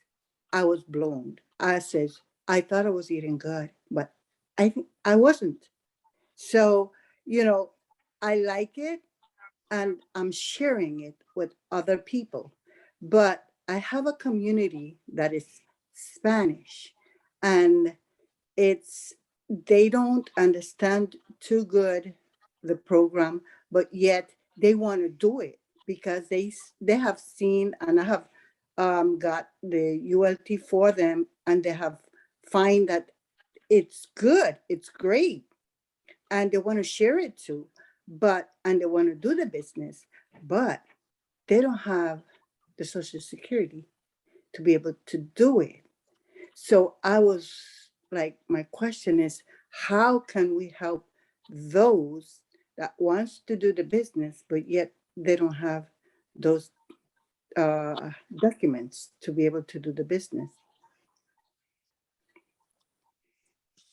I was blown. I said, I thought I was eating good, but I think I wasn't. So, I like it and I'm sharing it with other people. But I have a community that is Spanish, and they don't understand too good the program, but yet they want to do it because they have seen, and I have got the ULT for them, and they have find that it's good, it's great, and they want to share it too, and they want to do the business, but they don't have the Social Security to be able to do it. So I was like, my question is, how can we help those that wants to do the business, but yet they don't have those documents to be able to do the business?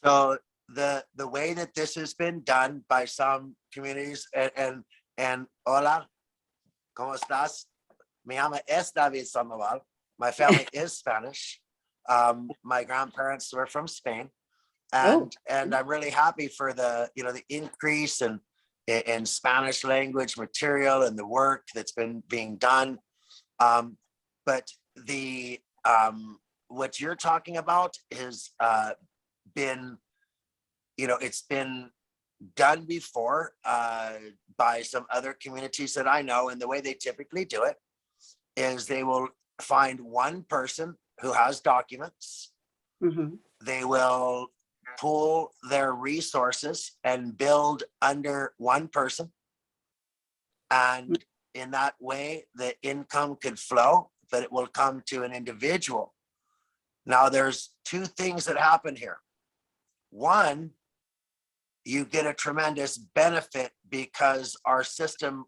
So the way that this has been done by some communities, and hola, ¿cómo estás? Me llamo David Sandoval. My family is Spanish. My grandparents were from Spain, and I'm really happy for the the increase in Spanish language material and the work that's been being done. But the what you're talking about has been, it's been done before by some other communities that I know, and the way they typically do it is they will find one person who has documents. Mm-hmm. They will pool their resources and build under one person. And in that way, the income could flow, but it will come to an individual. Now, there's two things that happen here. One, you get a tremendous benefit because our system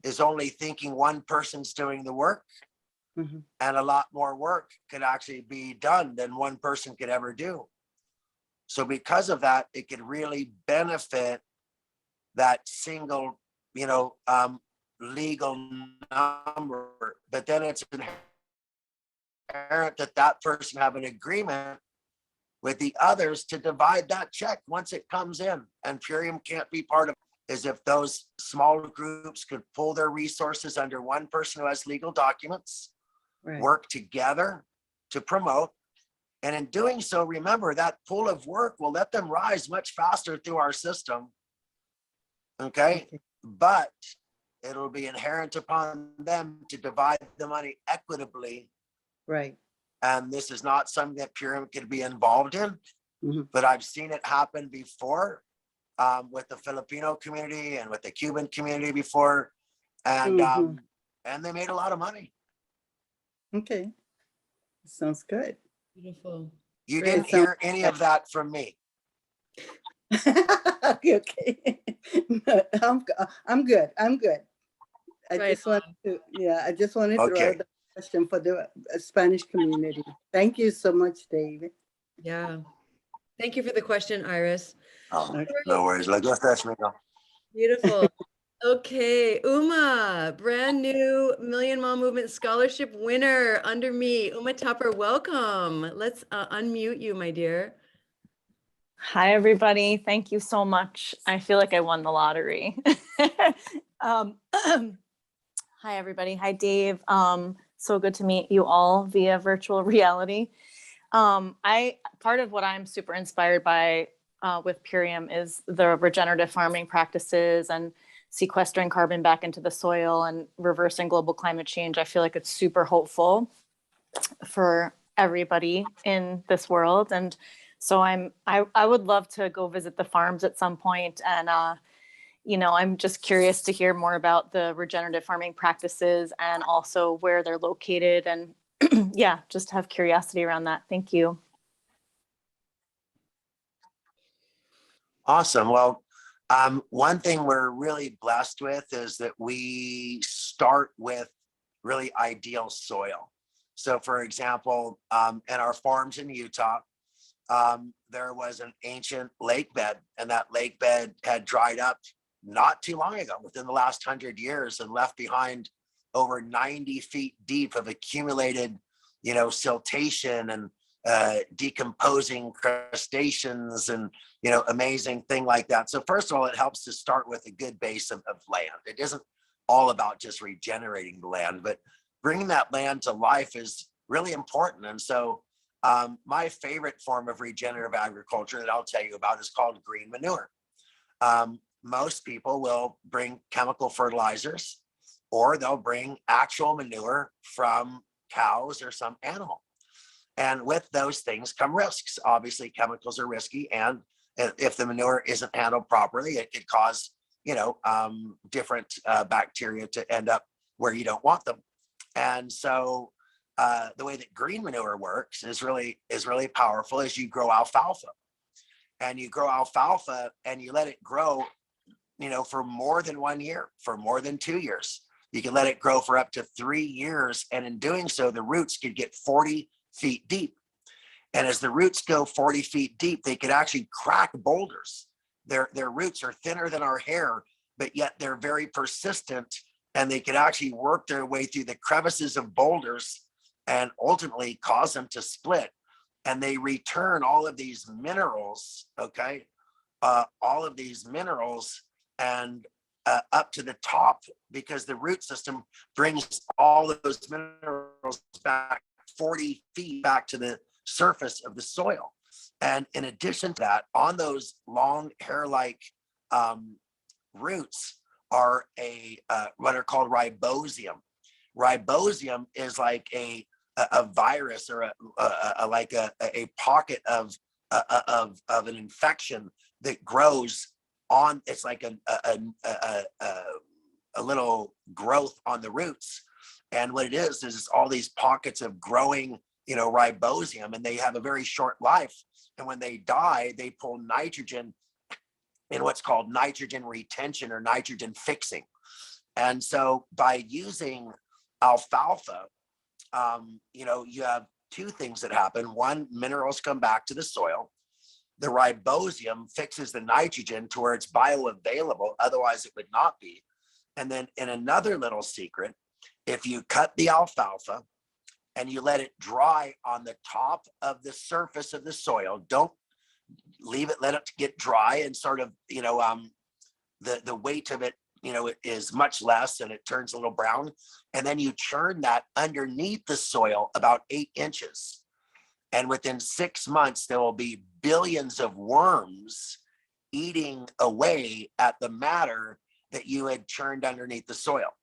is only thinking one person's doing the work. Mm-hmm. And a lot more work could actually be done than one person could ever do. So because of that, it could really benefit that single, legal number. But then it's inherent that person have an agreement with the others to divide that check once it comes in. And Purium can't be part of it. Is if those smaller groups could pull their resources under one person who has legal documents, right, work together to promote. And in doing so, remember that pool of work will let them rise much faster through our system. Okay. But it'll be inherent upon them to divide the money equitably. Right. And this is not something that Purium could be involved in, but I've seen it happen before with the Filipino community and with the Cuban community before. And and they made a lot of money. Okay. Sounds good. Beautiful. You didn't hear any of that from me. Okay. No, I'm good. I Right just wanted to throw Okay. out the question for the Spanish community. Thank you so much, David. Yeah. Thank you for the question, Iris. Oh, no worries. Like, that's me. Beautiful. Okay, Uma, brand new Million Mom Movement Scholarship winner under me. Uma Tupper, welcome. Let's unmute you, my dear. Hi, everybody. Thank you so much. I feel like I won the lottery. Hi, everybody. Hi, Dave. So good to meet you all via virtual reality. Part of what I'm super inspired by with Purium is the regenerative farming practices and sequestering carbon back into the soil and reversing global climate change. I feel like it's super hopeful for everybody in this world. And so I would love to go visit the farms at some point. And, I'm just curious to hear more about the regenerative farming practices and also where they're located. And yeah, just have curiosity around that. Thank you. Awesome. Well, one thing we're really blessed with is that we start with really ideal soil. So for example, in our farms in Utah, there was an ancient lake bed, and that lake bed had dried up not too long ago, within the last 100 years, and left behind over 90 feet deep of accumulated, siltation and decomposing crustaceans and, amazing thing like that. So first of all, it helps to start with a good base of land. It isn't all about just regenerating the land, but bringing that land to life is really important. And so my favorite form of regenerative agriculture that I'll tell you about is called green manure. Most people will bring chemical fertilizers, or they'll bring actual manure from cows or some animal. And with those things come risks. Obviously, chemicals are risky, and if the manure isn't handled properly, it could cause, different bacteria to end up where you don't want them. And so the way that green manure works is really powerful. Is you grow alfalfa, and you grow alfalfa and you let it grow, for more than 1 year, for more than 2 years. You can let it grow for up to 3 years. And in doing so, the roots could get 40 feet deep. And as the roots go 40 feet deep, they could actually crack boulders. Their roots are thinner than our hair, but yet they're very persistent, and they could actually work their way through the crevices of boulders and ultimately cause them to split. And they return all of these minerals, okay? All of these minerals and up to the top, because the root system brings all of those minerals back 40 feet back to the surface of the soil. And in addition to that, on those long hair-like roots are what are called ribosium. Ribosium is like a virus or a pocket of an infection that grows on. It's like a little growth on the roots. And what it is all these pockets of growing, ribosium, and they have a very short life. And when they die, they pull nitrogen in what's called nitrogen retention or nitrogen fixing. And so by using alfalfa, you have two things that happen. One, minerals come back to the soil. The ribosium fixes the nitrogen to where it's bioavailable. Otherwise, it would not be. And then in another little secret, if you cut the alfalfa and you let it dry on the top of the surface of the soil, don't leave it, let it get dry, and sort of, the weight of it, it is much less and it turns a little brown. And then you churn that underneath the soil about 8 inches. And within 6 months, there will be billions of worms eating away at the matter that you had churned underneath the soil.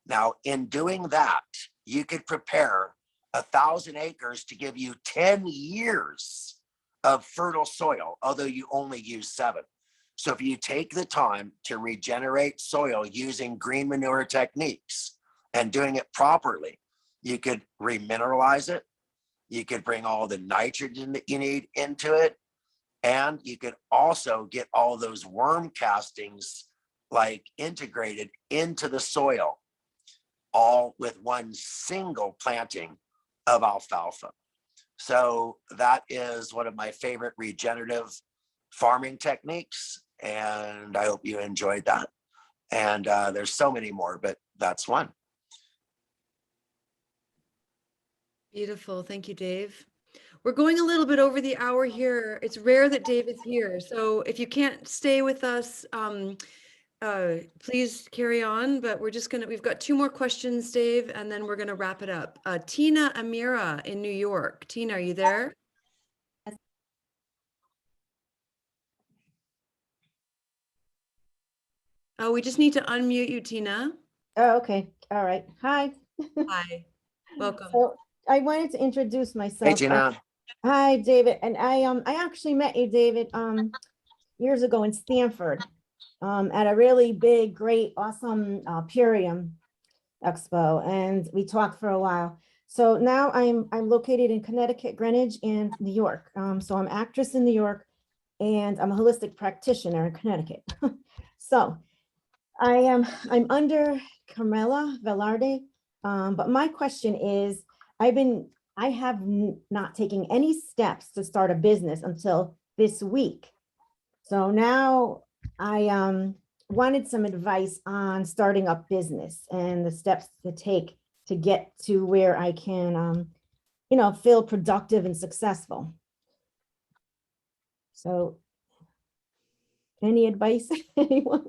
Now, in doing that, you could prepare 1,000 acres to give you 10 years of fertile soil, although you only use 7. So if you take the time to regenerate soil using green manure techniques and doing it properly, you could remineralize it. You could bring all the nitrogen that you need into it. And you could also get all those worm castings integrated into the soil, all with one single planting of alfalfa. So that is one of my favorite regenerative farming techniques, and I hope you enjoyed that. And there's so many more, but that's one. Beautiful. Thank you, Dave. We're going a little bit over the hour here. It's rare that Dave is here. So if you can't stay with us, please carry on, but we've got 2 more questions, Dave, and then we're gonna wrap it up. Tina Amira in New York. Tina, are you there? Oh, we just need to unmute you, Tina. Oh, okay. All right. Hi. Hi, welcome. So I wanted to introduce myself. Hey, Tina. Hi, David. And I actually met you, David, years ago in Stanford, at a really big, great, awesome Purium Expo, and we talked for a while. So now I'm located in Connecticut, Greenwich, and New York. So I'm actress in New York, and I'm a holistic practitioner in Connecticut. So I'm under Carmela Velarde, but my question is, I have not taken any steps to start a business until this week. So now I wanted some advice on starting up business and the steps to take to get to where I can, feel productive and successful. So any advice, anyone?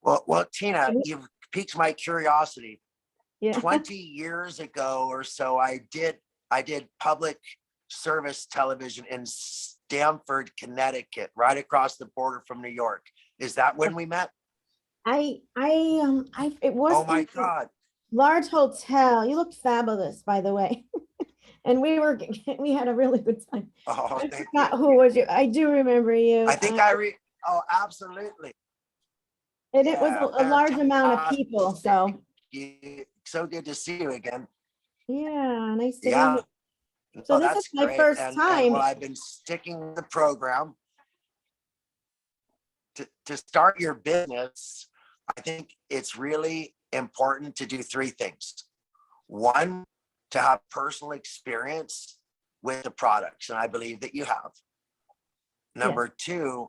Well, Tina, you've piqued my curiosity. Yeah. 20 years ago or so, I did public service television in Stamford, Connecticut, right across the border from New York. Is that when we met? It was Oh my in a God. large hotel. You looked fabulous, by the way. And we had a really good time. Oh, I thank forgot you. who was you. I do remember you. I think oh, absolutely. And it was a large amount of fantastic. people. So So good to see you again. yeah, nice to meet Yeah. you. So this is my great. first And time. well, I've been sticking with the program. To start your business, I think it's really important to do 3 things. 1, to have personal experience with the products, and I believe that you have. Number 2,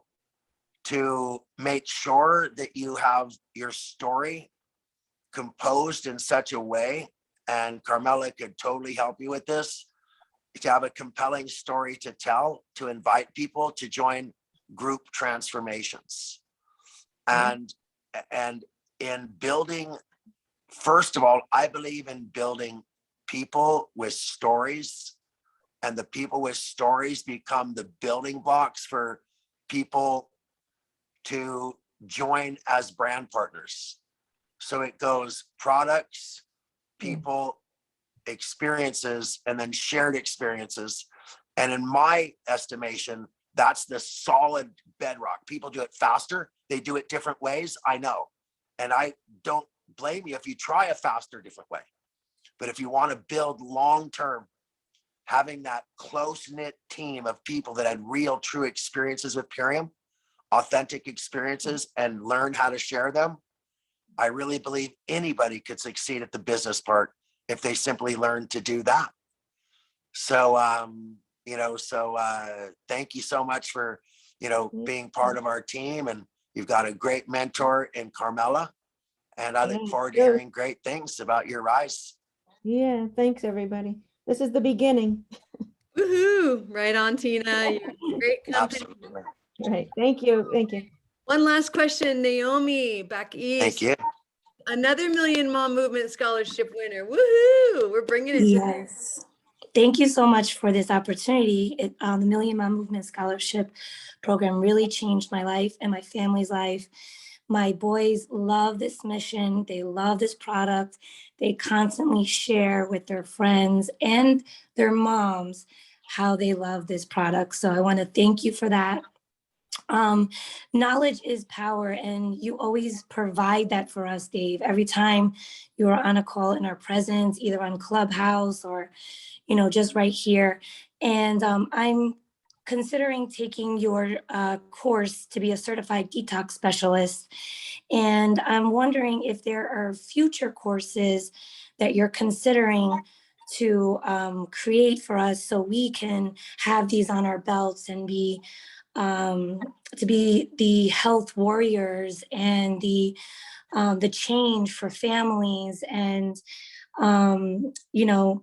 to make sure that you have your story composed in such a way, and Carmela could totally help you with this, to have a compelling story to tell, to invite people to join group transformations. And in building, first of all, I believe in building people with stories, and the people with stories become the building blocks for people to join as brand partners. So it goes products, people, experiences, and then shared experiences. And in my estimation, that's the solid bedrock. People do it faster. They do it different ways. I know. And I don't blame you if you try a faster, different way. But if you want to build long-term, having that close-knit team of people that had real, true experiences with Purium, authentic experiences, and learn how to share them, I really believe anybody could succeed at the business part if they simply learn to do that. So, thank you so much for, being part of our team, and you've got a great mentor in Carmela, and I look forward to hearing great things about your rise. Yeah, thanks everybody. This is the beginning. Woohoo! Right on, Tina. You're great company. Absolutely. Right. Thank you. Thank you. One last question, Naomi, back east. Thank you. Another Million Mom Movement Scholarship winner. Woohoo! We're bringing it. Yes. Thank you so much for this opportunity. The Million Mom Movement Scholarship Program really changed my life and my family's life. My boys love this mission. They love this product. They constantly share with their friends and their moms how they love this product. So I want to thank you for that. Knowledge is power, and you always provide that for us, Dave. Every time you are on a call in our presence, either on Clubhouse or, just right here. And I'm considering taking your course to be a certified detox specialist. And I'm wondering if there are future courses that you're considering to create for us so we can have these on our belts and be to be the health warriors and the change for families, and you know,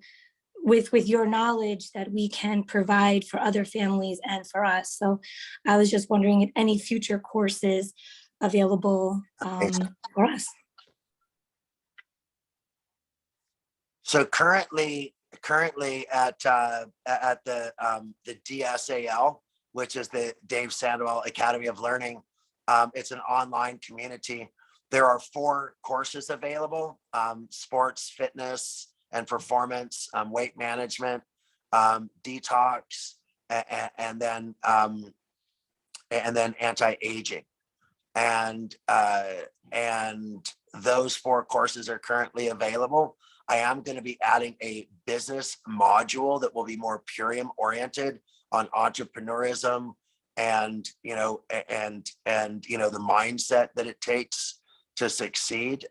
with your knowledge that we can provide for other families and for us. So I was just wondering if any future courses available for us. So currently at the DSAL, which is the Dave Sandoval Academy of Learning, it's an online community. There are 4 courses available: sports, fitness, and performance, weight management, detox, and then anti-aging. And those 4 courses are currently available. I am going to be adding a business module that will be more Purium oriented on entrepreneurism and the mindset that it takes to succeed.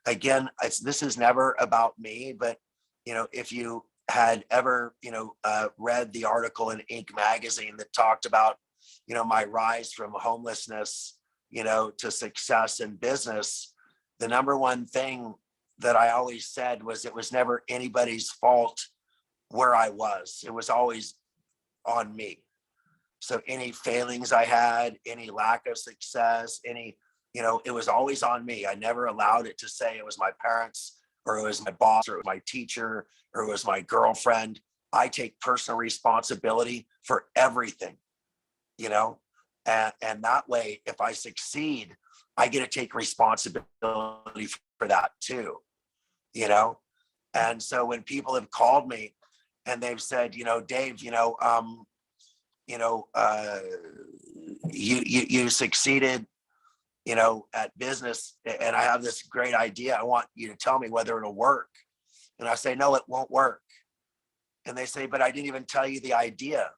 Again, this is never about me, but if you had ever read the article in Inc. magazine that talked about my rise from homelessness to success in business, the number one thing that I always said was it was never anybody's fault where I was. It was always on me. So any failings I had, any lack of success, it was always on me. I never allowed it to say it was my parents, or it was my boss, or it was my teacher, or it was my girlfriend. I take personal responsibility for everything, and that way, if I succeed, I get to take responsibility for that too, And so when people have called me and they've said, Dave, you succeeded, at business, and I have this great idea. I want you to tell me whether it'll work. And I say, no, it won't work. And they say, but I didn't even tell you the idea.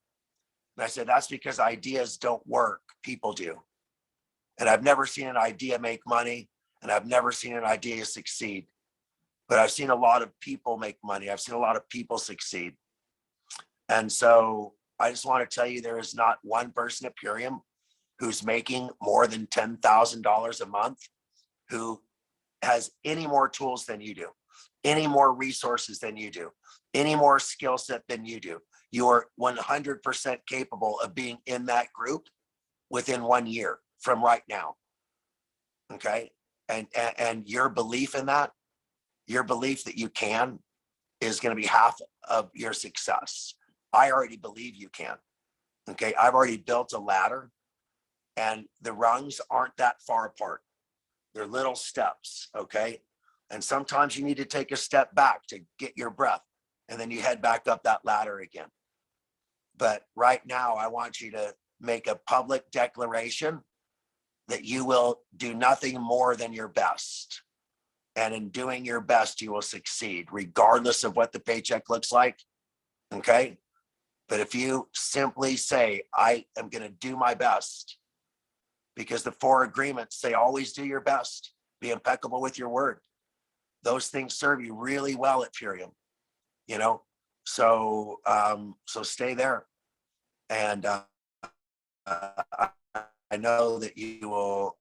And I said, that's because ideas don't work. People do. And I've never seen an idea make money, and I've never seen an idea succeed. But I've seen a lot of people make money. I've seen a lot of people succeed. And so I just want to tell you, there is not one person at Purium who's making more than $10,000 a month who has any more tools than you do, any more resources than you do, any more skill set than you do. You are 100% capable of being in that group within 1 year from right now. Okay. And your belief in that, your belief that you can, is going to be half of your success. I already believe you can. Okay. I've already built a ladder, and the rungs aren't that far apart. They're little steps. Okay. And sometimes you need to take a step back to get your breath, and then you head back up that ladder again. But right now, I want you to make a public declaration that you will do nothing more than your best. And in doing your best, you will succeed, regardless of what the paycheck looks like. Okay. But if you simply say, I am going to do my best, because the 4 agreements say always do your best, be impeccable with your word. Those things serve you really well at Purium, so stay there. And I know that you will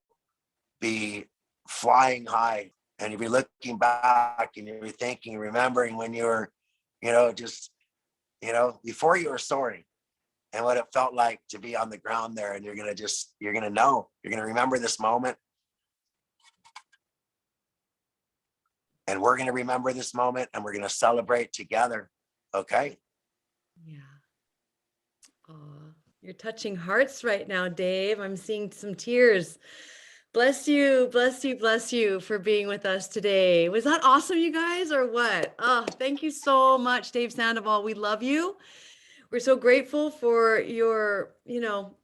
be flying high, and you'll be looking back, and you'll be thinking, remembering when you were, before you were soaring, and what it felt like to be on the ground there. And you're going to remember this moment. And we're going to remember this moment, and we're going to celebrate together. Okay. Yeah. Oh, you're touching hearts right now, Dave. I'm seeing some tears. Bless you, bless you, bless you for being with us today. Was that awesome, you guys, or what? Oh, thank you so much, Dave Sandoval. We love you. We're so grateful for your,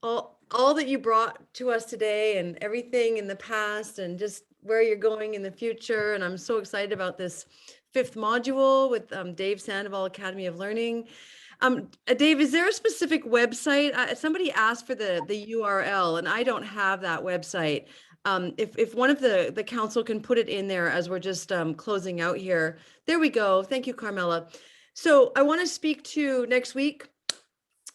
all that you brought to us today, and everything in the past, and just where you're going in the future. And I'm so excited about this 5th module with Dave Sandoval Academy of Learning. Dave, is there a specific website? Somebody asked for the URL, and I don't have that website. If one of the council can put it in there as we're just closing out here. There we go. Thank you, Carmela. So I want to speak to next week.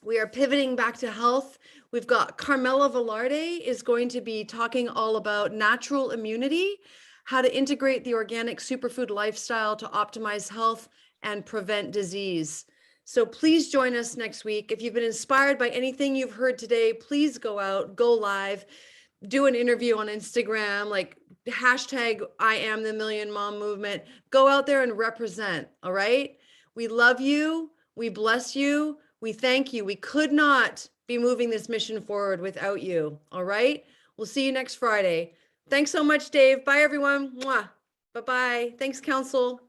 We are pivoting back to health We've got Carmela Velarde is going to be talking all about natural immunity, how to integrate the organic superfood lifestyle to optimize health and prevent disease. So please join us next week. If you've been inspired by anything you've heard today, please go out, go live, do an interview on Instagram, like hashtag I am the Million Mom Movement. Go out there and represent, all right? We love you. We bless you. We thank you. We could not be moving this mission forward without you, all right? We'll see you next Friday. Thanks so much, Dave. Bye, everyone. Mwah. Bye-bye. Thanks, Council.